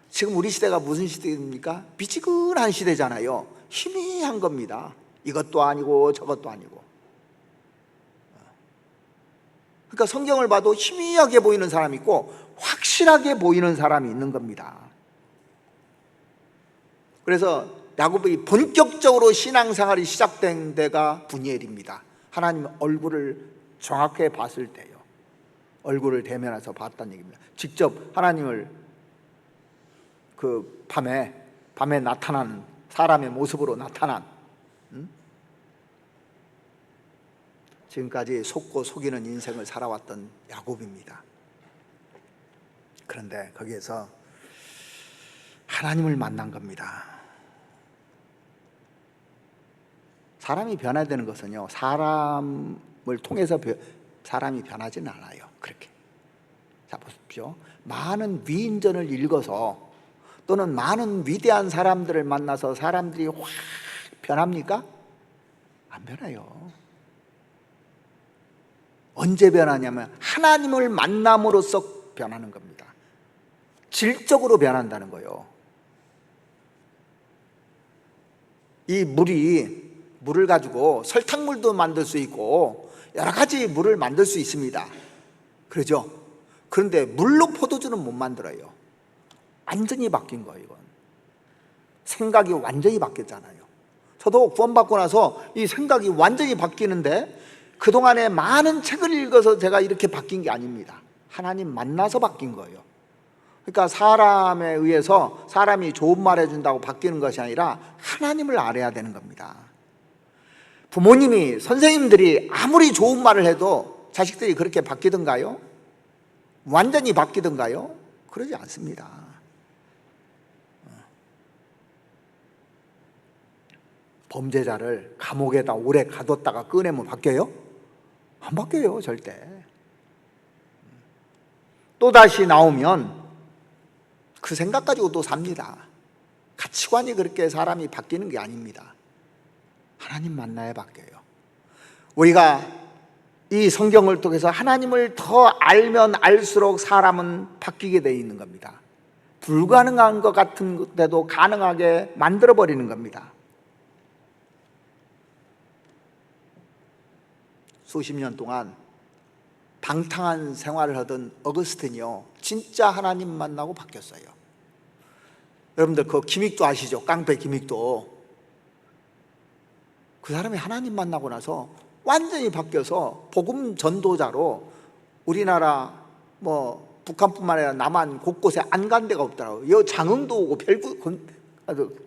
A: 지금 우리 시대가 무슨 시대입니까? 미지근한 시대잖아요. 희미한 겁니다. 이것도 아니고 저것도 아니고. 그러니까 성경을 봐도 희미하게 보이는 사람이 있고 확실하게 보이는 사람이 있는 겁니다. 그래서 야곱이 본격적으로 신앙생활이 시작된 데가 분이엘입니다. 하나님 얼굴을 정확하게 봤을 때요. 얼굴을 대면해서 봤다는 얘기입니다. 직접 하나님을 그 밤에 나타나는 사람의 모습으로 나타난 지금까지 속고 속이는 인생을 살아왔던 야곱입니다. 그런데 거기에서 하나님을 만난 겁니다. 사람이 변해야 되는 것은요 사람을 통해서 사람이 변하지는 않아요. 그렇게. 자, 보십시오. 많은 위인전을 읽어서 또는 많은 위대한 사람들을 만나서 사람들이 확 변합니까? 안 변해요. 언제 변하냐면 하나님을 만남으로써 변하는 겁니다. 질적으로 변한다는 거예요. 이 물을 가지고 설탕물도 만들 수 있고 여러 가지 물을 만들 수 있습니다. 그러죠? 그런데 물로 포도주는 못 만들어요. 완전히 바뀐 거예요. 이건 생각이 완전히 바뀌었잖아요. 저도 구원받고 나서 이 생각이 완전히 바뀌는데 그동안에 많은 책을 읽어서 제가 이렇게 바뀐 게 아닙니다. 하나님 만나서 바뀐 거예요. 그러니까 사람에 의해서 사람이 좋은 말 해준다고 바뀌는 것이 아니라 하나님을 알아야 되는 겁니다. 부모님이, 선생님들이 아무리 좋은 말을 해도 자식들이 그렇게 바뀌던가요? 완전히 바뀌던가요? 그러지 않습니다. 범죄자를 감옥에다 오래 가뒀다가 꺼내면 바뀌어요? 안 바뀌어요, 절대. 또다시 나오면 그 생각 가지고 또 삽니다. 가치관이 그렇게 사람이 바뀌는 게 아닙니다. 하나님 만나야 바뀌어요. 우리가 이 성경을 통해서 하나님을 더 알면 알수록 사람은 바뀌게 되어 있는 겁니다. 불가능한 것 같은데도 가능하게 만들어버리는 겁니다. 수십 년 동안 방탕한 생활을 하던 어거스틴이요 진짜 하나님 만나고 바뀌었어요. 여러분들 그 기믹도 아시죠? 깡패 기믹도. 그 사람이 하나님 만나고 나서 완전히 바뀌어서 복음 전도자로 우리나라 북한뿐만 아니라 남한 곳곳에 안 간 데가 없더라고요. 여 장흥도 오고 별구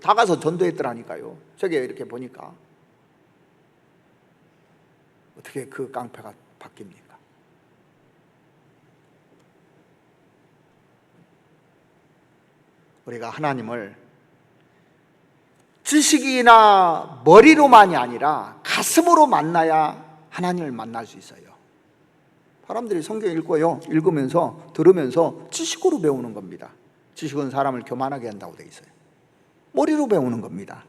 A: 다 가서 전도했더라니까요. 저게 이렇게 보니까 어떻게 그 깡패가 바뀝니까? 우리가 하나님을 지식이나 머리로만이 아니라 가슴으로 만나야 하나님을 만날 수 있어요. 사람들이 성경 읽고요, 읽으면서 들으면서 지식으로 배우는 겁니다. 지식은 사람을 교만하게 한다고 되어 있어요. 머리로 배우는 겁니다.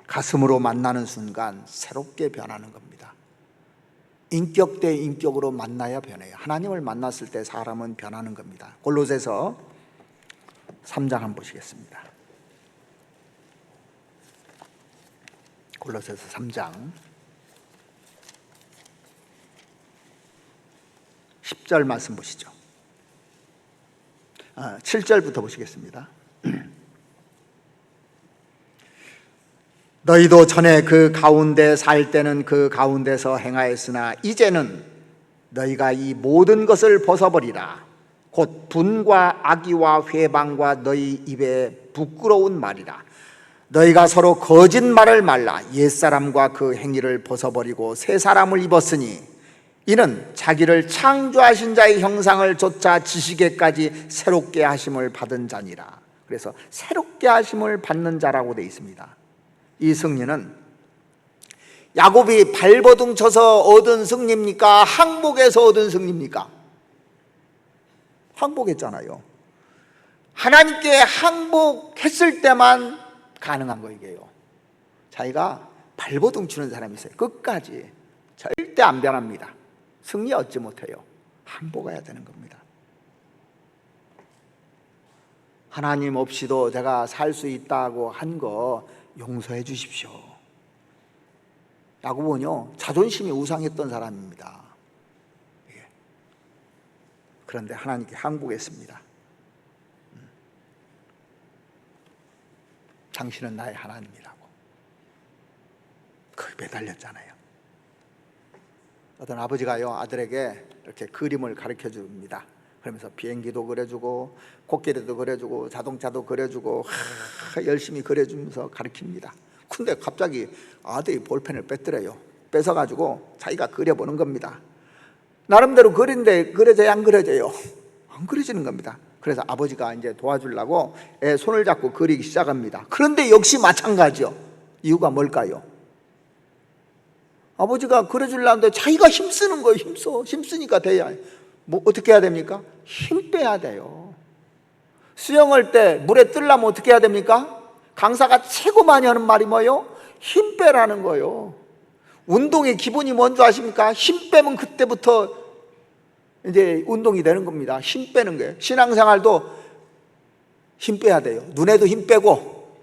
A: 가슴으로 만나는 순간 새롭게 변하는 겁니다. 인격 대 인격으로 만나야 변해요. 하나님을 만났을 때 사람은 변하는 겁니다. 골로새서 3장 한번 보시겠습니다. 골로새서 3장 10절 말씀 보시죠. 7절부터 보시겠습니다. 너희도 전에 그 가운데 살 때는 그 가운데서 행하였으나 이제는 너희가 이 모든 것을 벗어버리라. 곧 분과 악의와 회방과 너희 입에 부끄러운 말이라. 너희가 서로 거짓말을 말라. 옛사람과 그 행위를 벗어버리고 새 사람을 입었으니 이는 자기를 창조하신 자의 형상을 조차 지시게까지 새롭게 하심을 받은 자니라. 그래서 새롭게 하심을 받는 자라고 되어 있습니다. 이 승리는 야곱이 발버둥 쳐서 얻은 승리입니까? 항복해서 얻은 승리입니까? 항복했잖아요. 하나님께 항복했을 때만 가능한 거 이게요. 자기가 발버둥 치는 사람이 있어요. 끝까지 절대 안 변합니다. 승리 얻지 못해요. 항복해야 되는 겁니다. 하나님 없이도 제가 살 수 있다고 한 거 용서해 주십시오. 야곱은요, 자존심이 우상했던 사람입니다. 그런데 하나님께 항복했습니다. 당신은 나의 하나님이라고. 거기 매달렸잖아요. 어떤 아버지가요, 아들에게 이렇게 그림을 가르쳐 줍니다. 그러면서 비행기도 그려주고 코끼리도 그려주고 자동차도 그려주고 열심히 그려주면서 가르칩니다. 근데 갑자기 아들이 볼펜을 뺐더래요. 뺏어가지고 자기가 그려보는 겁니다. 나름대로 그린데 그려져야 안 그려져요? 안 그려지는 겁니다. 그래서 아버지가 이제 도와주려고 애 손을 잡고 그리기 시작합니다. 그런데 역시 마찬가지요. 이유가 뭘까요? 아버지가 그려주려는데 자기가 힘쓰는 거예요. 힘쓰니까 돼야. 뭐 어떻게 해야 됩니까? 힘 빼야 돼요. 수영할 때 물에 뜨려면 어떻게 해야 됩니까? 강사가 최고 많이 하는 말이 뭐예요? 힘 빼라는 거예요. 운동의 기본이 뭔지 아십니까? 힘 빼면 그때부터 이제 운동이 되는 겁니다. 힘 빼는 거예요. 신앙생활도 힘 빼야 돼요. 눈에도 힘 빼고,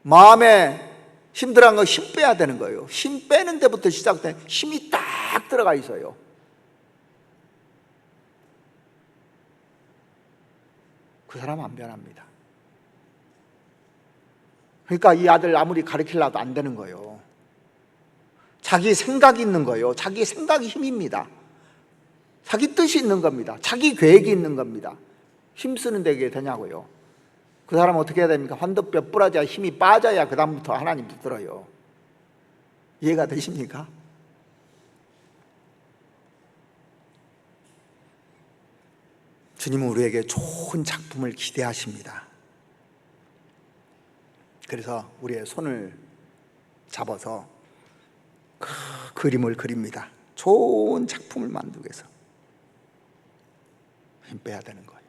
A: 마음에 힘들어한 거 힘 빼야 되는 거예요. 힘 빼는 데부터 시작된 힘이 딱 들어가 있어요. 그 사람 안 변합니다. 그러니까 이 아들 아무리 가르치려도 안 되는 거예요. 자기 생각이 있는 거예요. 자기 생각이 힘입니다. 자기 뜻이 있는 겁니다. 자기 계획이 있는 겁니다. 힘쓰는 데게 되냐고요. 그 사람은 어떻게 해야 됩니까? 환도뼈 부러져야 힘이 빠져야 그 다음부터 하나님 붙들어요. 이해가 되십니까? 주님은 우리에게 좋은 작품을 기대하십니다. 그래서 우리의 손을 잡아서 그 그림을 그립니다. 좋은 작품을 만들기 위해서 힘 빼야 되는 거예요.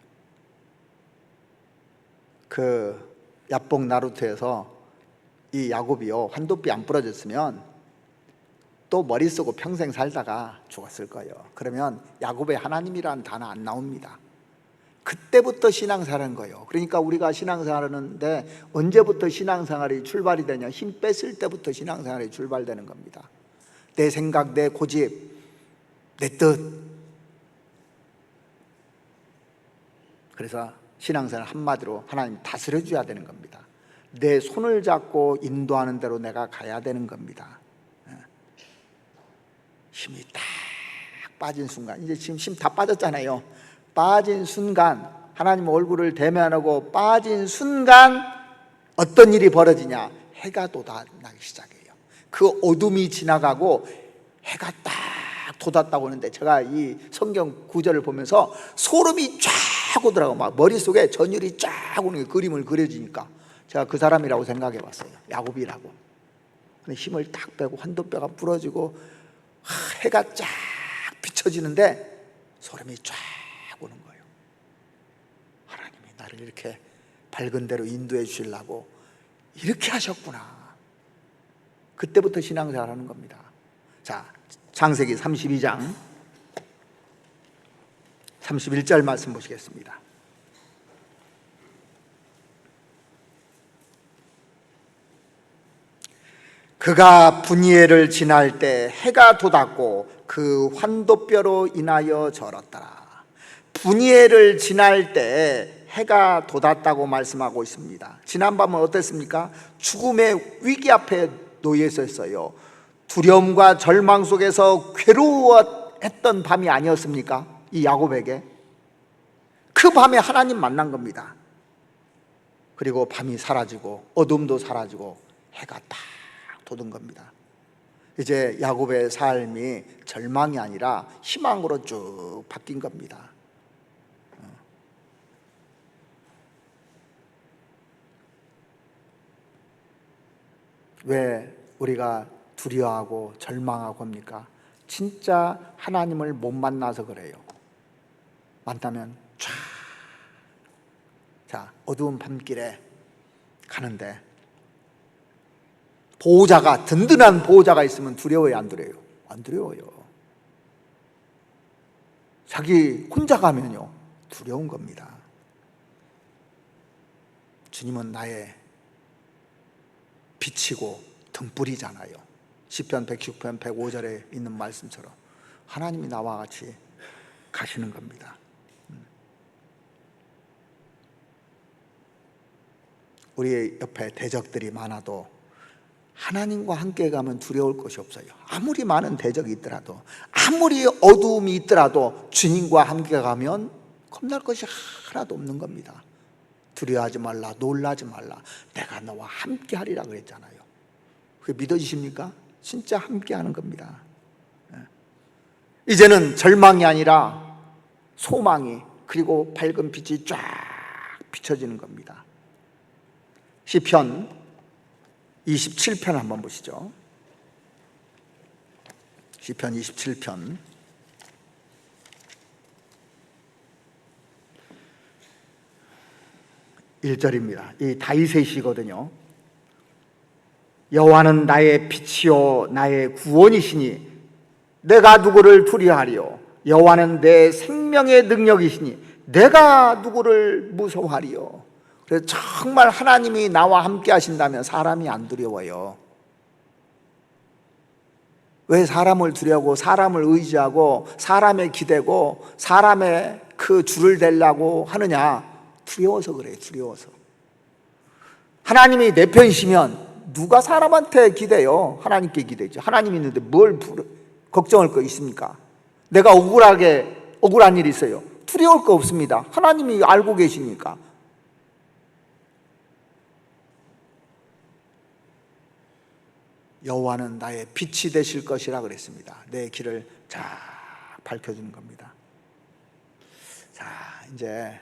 A: 그 야복 나루토에서 이 야곱이요, 환도뼈 안 부러졌으면 또 머리 쓰고 평생 살다가 죽었을 거예요. 그러면 야곱의 하나님이라는 단어 안 나옵니다. 그때부터 신앙생활하는 거예요. 그러니까 우리가 신앙생활하는데 언제부터 신앙생활이 출발이 되냐? 힘 뺐을 때부터 신앙생활이 출발되는 겁니다. 내 생각, 내 고집, 내 뜻. 그래서 신앙생활 한마디로 하나님 다스려줘야 되는 겁니다. 내 손을 잡고 인도하는 대로 내가 가야 되는 겁니다. 힘이 딱 빠진 순간, 이제 지금 힘 다 빠졌잖아요. 빠진 순간, 하나님 얼굴을 대면하고 빠진 순간 어떤 일이 벌어지냐? 해가 돋아나기 시작해요. 그 어둠이 지나가고 해가 딱 돋았다고 하는데, 제가 이 성경 구절을 보면서 소름이 쫙 오더라고요. 막 머릿속에 전율이 쫙 오는 게 그림을 그려지니까 제가 그 사람이라고 생각해 봤어요. 야곱이라고. 근데 힘을 딱 빼고 환도뼈가 부러지고 해가 쫙 비춰지는데 소름이 쫙 오는 거예요. 하나님이 나를 이렇게 밝은 대로 인도해 주시려고 이렇게 하셨구나. 그때부터 신앙생활 하는 겁니다. 자, 창세기 32장 31절 말씀 보시겠습니다. 그가 분이엘을 지날 때 해가 돋았고 그 환도뼈로 인하여 절었더라. 분이엘을 지날 때 해가 돋았다고 말씀하고 있습니다. 지난밤은 어땠습니까? 죽음의 위기 앞에 놓여 있었어요. 두려움과 절망 속에서 괴로워했던 밤이 아니었습니까? 이 야곱에게. 그 밤에 하나님 만난 겁니다. 그리고 밤이 사라지고 어둠도 사라지고 해가 딱 돋은 겁니다. 이제 야곱의 삶이 절망이 아니라 희망으로 쭉 바뀐 겁니다. 왜 우리가 두려워하고 절망하고 합니까? 진짜 하나님을 못 만나서 그래요. 만나면 어두운 밤길에 가는데 보호자가, 든든한 보호자가 있으면 두려워요, 안 두려워요? 안 두려워요. 자기 혼자 가면요 두려운 겁니다. 주님은 나의 빛이고 등불이잖아요. 시편 110편 105절에 있는 말씀처럼 하나님이 나와 같이 가시는 겁니다. 우리 옆에 대적들이 많아도 하나님과 함께 가면 두려울 것이 없어요. 아무리 많은 대적이 있더라도, 아무리 어두움이 있더라도 주님과 함께 가면 겁날 것이 하나도 없는 겁니다. 두려워하지 말라, 놀라지 말라, 내가 너와 함께 하리라 그랬잖아요. 그게 믿어지십니까? 진짜 함께 하는 겁니다. 이제는 절망이 아니라 소망이, 그리고 밝은 빛이 쫙 비춰지는 겁니다. 시편 27편 한번 보시죠. 시편 27편 1절입니다. 이 다윗의 시거든요. 여호와는 나의 빛이요 나의 구원이시니 내가 누구를 두려워하리요. 여호와는 내 생명의 능력이시니 내가 누구를 무서워하리요. 그래서 정말 하나님이 나와 함께 하신다면 사람이 안 두려워요. 왜 사람을 두려워하고 사람을 의지하고 사람에 기대고 사람의 그 줄을 대려고 하느냐? 두려워서 그래요. 두려워서. 하나님이 내 편이시면 누가 사람한테 기대요? 하나님께 기대죠. 하나님이 있는데 뭘 걱정할 거 있습니까? 내가 억울한 일이 있어요. 두려울 거 없습니다. 하나님이 알고 계시니까. 여호와는 나의 빛이 되실 것이라 그랬습니다. 내 길을 쫙 밝혀주는 겁니다. 자, 이제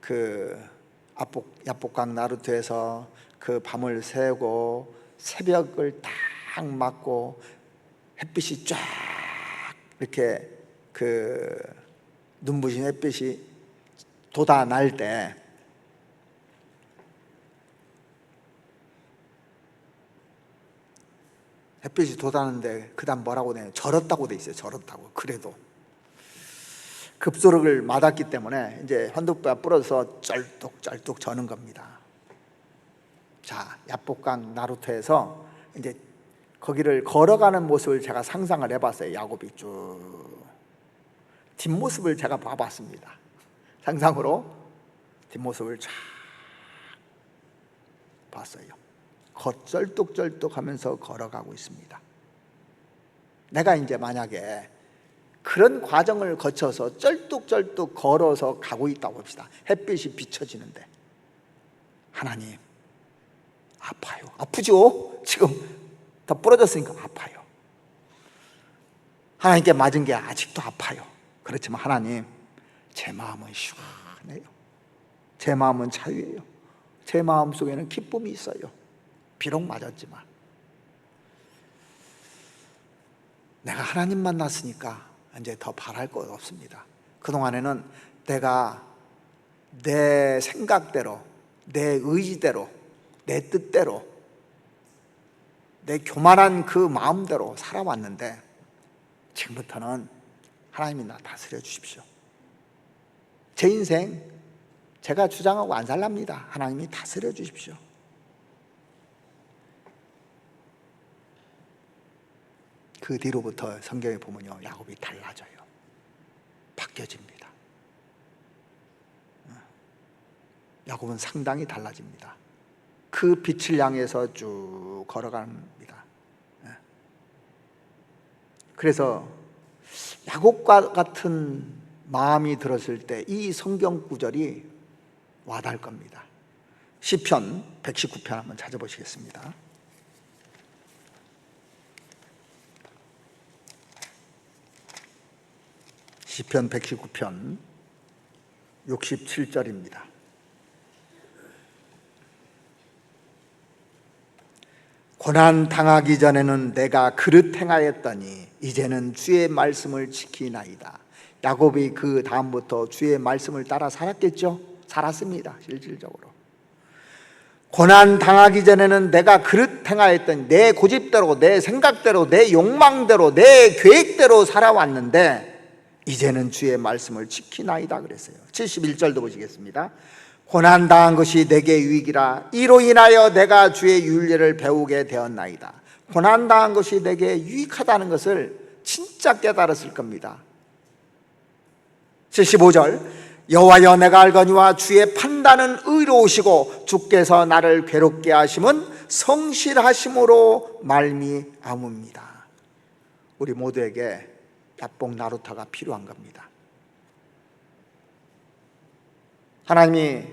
A: 그 야복강 나루트에서 그 밤을 새고 새벽을 딱 맞고 햇빛이 쫙 이렇게 그 눈부신 햇빛이 돋아날 때 햇빛이 돋았는데 그 다음 뭐라고 되냐? 절었다고 돼 있어요. 절었다고. 그래도 급소력을 맞았기 때문에 이제 환도뼈가 부러져서 쩔뚝쩔뚝 저는 겁니다. 자, 야복강 나루토에서 이제 거기를 걸어가는 모습을 제가 상상을 해봤어요. 야곱이 쭉 뒷모습을 제가 봐봤습니다. 상상으로 뒷모습을 쫙 봤어요. 쩔뚝쩔뚝 하면서 걸어가고 있습니다. 내가 이제 만약에 그런 과정을 거쳐서 쩔뚝쩔뚝 걸어서 가고 있다고 합시다. 햇빛이 비춰지는데 하나님 아파요. 아프죠? 지금 더 부러졌으니까 아파요. 하나님께 맞은 게 아직도 아파요. 그렇지만 하나님, 제 마음은 시원해요. 제 마음은 자유예요. 제 마음 속에는 기쁨이 있어요. 비록 맞았지만 내가 하나님 만났으니까 이제 더 바랄 것 없습니다. 그동안에는 내가 내 생각대로, 내 의지대로, 내 뜻대로, 내 교만한 그 마음대로 살아왔는데 지금부터는 하나님이 나 다스려 주십시오. 제 인생 제가 주장하고 안 살랍니다. 하나님이 다스려 주십시오. 그 뒤로부터 성경에 보면요, 야곱이 달라져요. 바뀌어집니다. 야곱은 상당히 달라집니다. 그 빛을 향해서 쭉 걸어갑니다. 그래서 야곱과 같은 마음이 들었을 때 이 성경 구절이 와닿을 겁니다. 시편 119편 한번 찾아보시겠습니다. 시편 119편 67절입니다. 고난 당하기 전에는 내가 그릇 행하였더니 이제는 주의 말씀을 지키나이다. 야곱이 그 다음부터 주의 말씀을 따라 살았겠죠? 살았습니다. 실질적으로. 고난 당하기 전에는 내가 그릇 행하였더니 내 고집대로, 내 생각대로, 내 욕망대로, 내 계획대로 살아왔는데 이제는 주의 말씀을 지키나이다 그랬어요. 71절도 보시겠습니다. 고난 당한 것이 내게 유익이라 이로 인하여 내가 주의 윤례를 배우게 되었나이다. 고난 당한 것이 내게 유익하다는 것을 진짜 깨달았을 겁니다. 75절 여호와여 내가 알거니와 주의 판단은 의로우시고 주께서 나를 괴롭게 하심은 성실하심으로 말미암습니다. 우리 모두에게 야복 나루터가 필요한 겁니다. 하나님이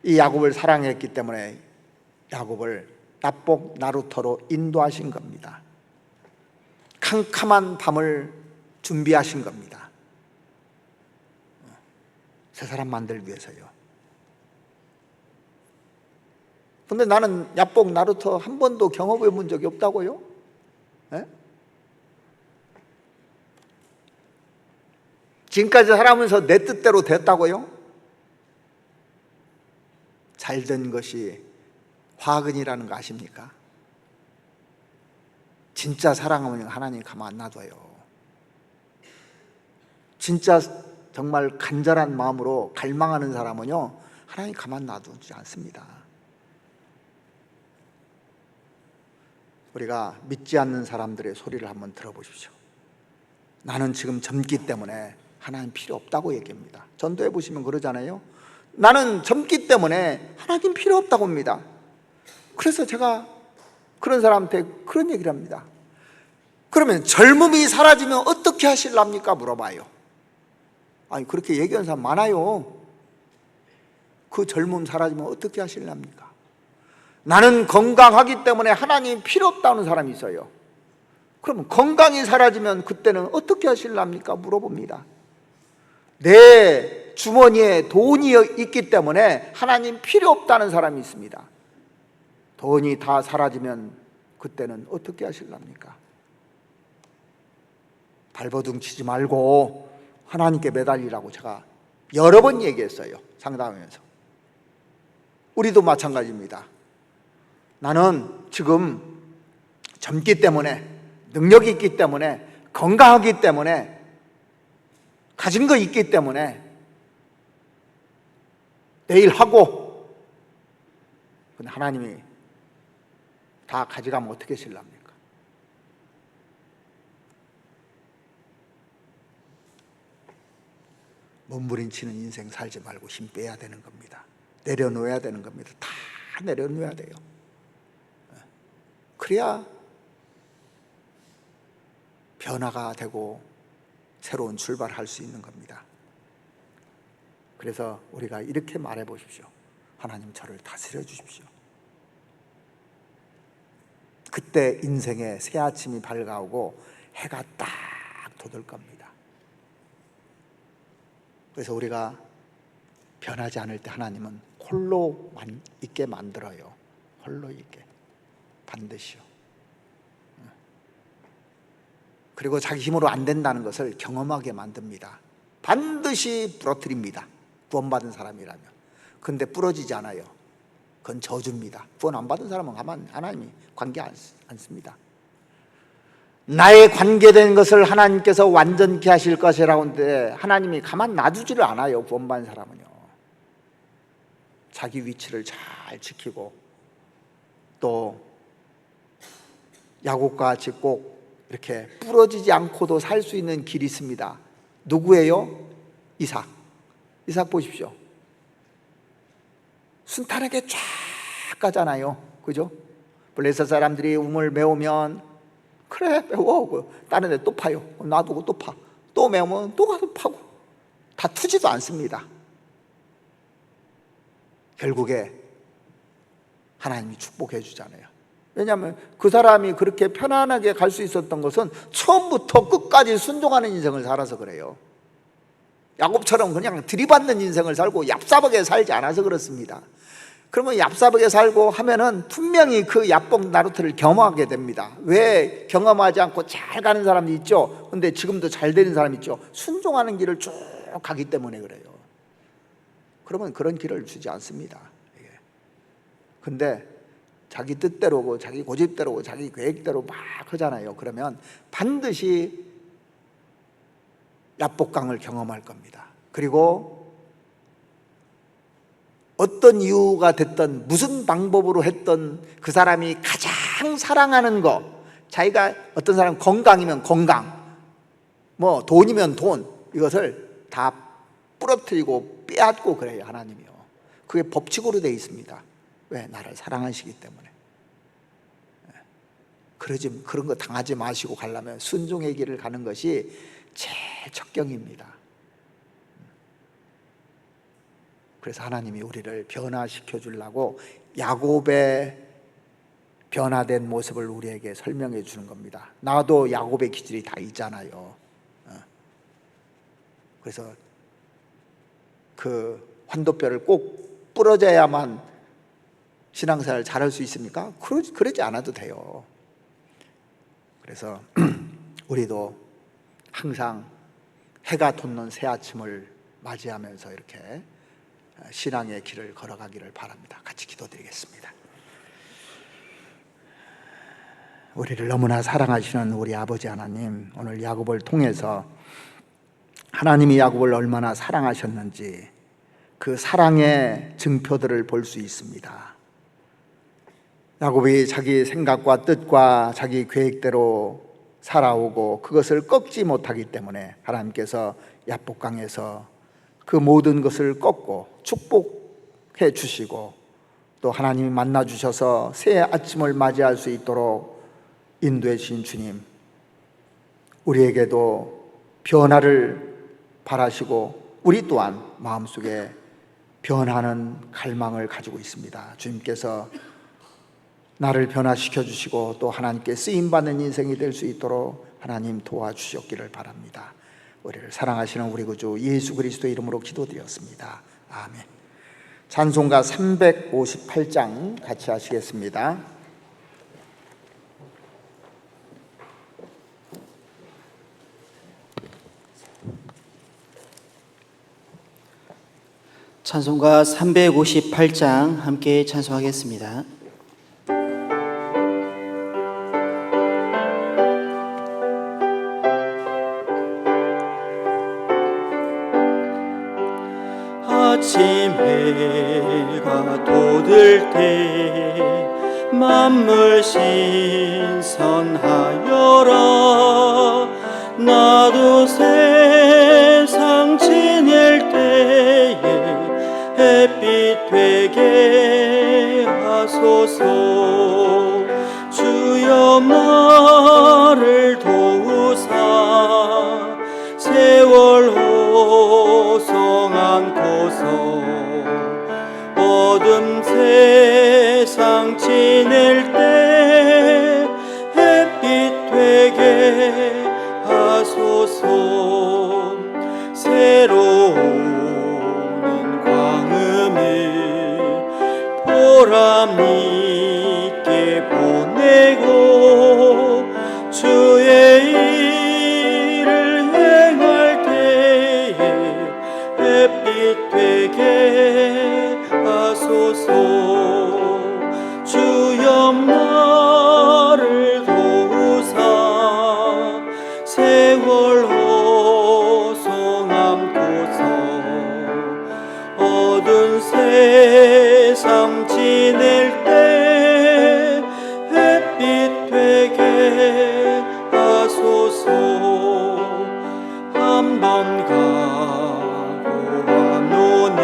A: 이 야곱을 사랑했기 때문에 야곱을 야복 나루터로 인도하신 겁니다. 캄캄한 밤을 준비하신 겁니다. 새 사람 만들기 위해서요. 근데 나는 야복 나루터 한 번도 경험해 본 적이 없다고요? 네? 지금까지 살아오면서 내 뜻대로 됐다고요? 잘된 것이 화근이라는 거 아십니까? 진짜 사랑하면 하나님 가만 안 놔둬요. 진짜 정말 간절한 마음으로 갈망하는 사람은요 하나님 가만 놔두지 않습니다. 우리가 믿지 않는 사람들의 소리를 한번 들어보십시오. 나는 지금 젊기 때문에 하나님 필요 없다고 얘기합니다. 전도해 보시면 그러잖아요. 나는 젊기 때문에 하나님 필요 없다고 합니다. 그래서 제가 그런 사람한테 그런 얘기를 합니다. 그러면 젊음이 사라지면 어떻게 하실랍니까? 물어봐요. 아니 그렇게 얘기하는 사람 많아요. 그 젊음 사라지면 어떻게 하실랍니까? 나는 건강하기 때문에 하나님 필요 없다는 사람이 있어요. 그러면 건강이 사라지면 그때는 어떻게 하실랍니까? 물어봅니다. 내 주머니에 돈이 있기 때문에 하나님 필요 없다는 사람이 있습니다. 돈이 다 사라지면 그때는 어떻게 하실랍니까? 발버둥 치지 말고 하나님께 매달리라고 제가 여러 번 얘기했어요. 상담하면서. 우리도 마찬가지입니다. 나는 지금 젊기 때문에, 능력이 있기 때문에, 건강하기 때문에, 가진 거 있기 때문에 내일 하고, 근데 하나님이 다 가져가면 어떻게 하실랍니까? 몸부림치는 인생 살지 말고 힘 빼야 되는 겁니다. 내려놓아야 되는 겁니다. 다 내려놓아야 돼요. 그래야 변화가 되고 새로운 출발할 수 있는 겁니다. 그래서 우리가 이렇게 말해 보십시오. 하나님 저를 다스려 주십시오. 그때 인생의 새 아침이 밝아오고 해가 딱 돋을 겁니다. 그래서 우리가 변하지 않을 때 하나님은 홀로 있게 만들어요. 홀로 있게. 반드시요. 그리고 자기 힘으로 안 된다는 것을 경험하게 만듭니다. 반드시 부러뜨립니다. 구원받은 사람이라면. 근데 부러지지 않아요. 그건 저주입니다. 구원 안 받은 사람은 하나님이 관계 않습니다. 나의 관계된 것을 하나님께서 완전케 하실 것이라고 하는데 하나님이 가만 놔두지를 않아요. 구원받은 사람은요. 자기 위치를 잘 지키고 또 야곱과 같이 꼭 이렇게 부러지지 않고도 살 수 있는 길이 있습니다. 누구예요? 이삭. 이삭 보십시오. 순탄하게 쫙 가잖아요. 그죠? 블레셋 사람들이 우물 메우면 그래 메워. 다른 데 또 파요. 놔두고 또 파. 또 메우면 또 가서 파고. 다투지도 않습니다. 결국에 하나님이 축복해 주잖아요. 왜냐하면 그 사람이 그렇게 편안하게 갈 수 있었던 것은 처음부터 끝까지 순종하는 인생을 살아서 그래요. 야곱처럼 그냥 들이받는 인생을 살고 얍삽하게 살지 않아서 그렇습니다. 그러면 얍삽하게 살고 하면은 분명히 그 야복 나루트를 경험하게 됩니다. 왜 경험하지 않고 잘 가는 사람이 있죠? 근데 지금도 잘 되는 사람이 있죠. 순종하는 길을 쭉 가기 때문에 그래요. 그러면 그런 길을 주지 않습니다. 근데 자기 뜻대로고 자기 고집대로고 자기 계획대로 막 하잖아요. 그러면 반드시 야복강을 경험할 겁니다. 그리고 어떤 이유가 됐든 무슨 방법으로 했든 그 사람이 가장 사랑하는 거, 자기가 어떤 사람 건강이면 건강, 뭐 돈이면 돈, 이것을 다 부러뜨리고 빼앗고 그래요. 하나님이요. 그게 법칙으로 되어 있습니다. 왜? 나를 사랑하시기 때문에. 그런 거 당하지 마시고 가려면 순종의 길을 가는 것이 제일 척경입니다. 그래서 하나님이 우리를 변화시켜 주려고 야곱의 변화된 모습을 우리에게 설명해 주는 겁니다. 나도 야곱의 기질이 다 있잖아요. 그래서 그 환도뼈를 꼭 부러져야만 신앙생활을 잘할 수 있습니까? 그러지 않아도 돼요. 그래서 우리도 항상 해가 돋는 새 아침을 맞이하면서 이렇게 신앙의 길을 걸어가기를 바랍니다. 같이 기도드리겠습니다. 우리를 너무나 사랑하시는 우리 아버지 하나님, 오늘 야곱을 통해서 하나님이 야곱을 얼마나 사랑하셨는지 그 사랑의 증표들을 볼 수 있습니다. 야곱이 자기 생각과 뜻과 자기 계획대로 살아오고 그것을 꺾지 못하기 때문에 하나님께서 야복강에서 그 모든 것을 꺾고 축복해 주시고 또 하나님이 만나 주셔서 새 아침을 맞이할 수 있도록 인도해 주신 주님, 우리에게도 변화를 바라시고 우리 또한 마음속에 변하는 갈망을 가지고 있습니다. 주님께서 나를 변화시켜 주시고 또 하나님께 쓰임받는 인생이 될 수 있도록 하나님 도와주셨기를 바랍니다. 우리를 사랑하시는 우리 구주 예수 그리스도의 이름으로 기도드렸습니다. 아멘. 찬송가 358장 같이 하시겠습니다.
B: 찬송가 358장 함께 찬송하겠습니다. 아침 해가 돋을 때 만물 신선하여라. 나도 세상 지낼 때에 햇빛 되게 하소서. 주여 나를 도우사 세월 호송 않고서 어둠 세상 지낼 때 햇빛 되게 하소서. 새로운 광음을 보람 있게 보내고 주의 일을 행할 때에 햇빛 되게 하소서. 주여 나를 도우사 세월 호송 않고서 어두운 세상 지낼 때 햇빛 되게 하소서. 한번 가고 왔노니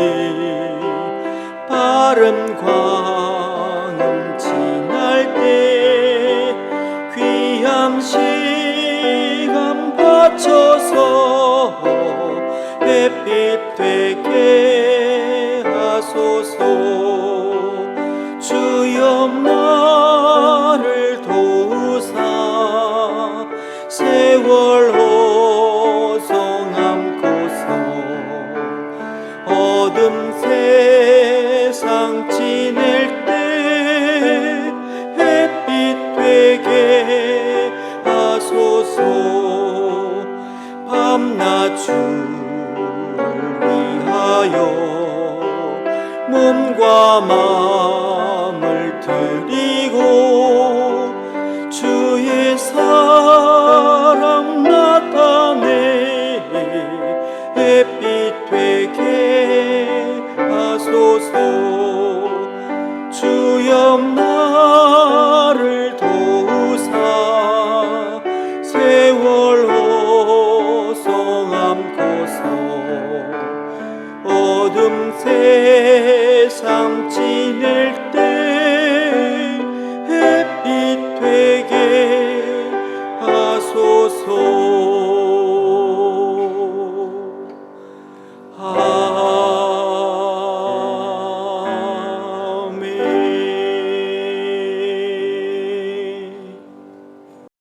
B: 바른 광음 지날 때 귀한 시간 바쳐서 햇빛 되게 하소서. 주여 나를 도우사 세월 호송 않고서 주를 위하여 몸과 마음을 드리고 주의 사랑 나타내 햇빛 되게 하소서. 주여 나를 도우사 세월 호송 안고서 어둠 새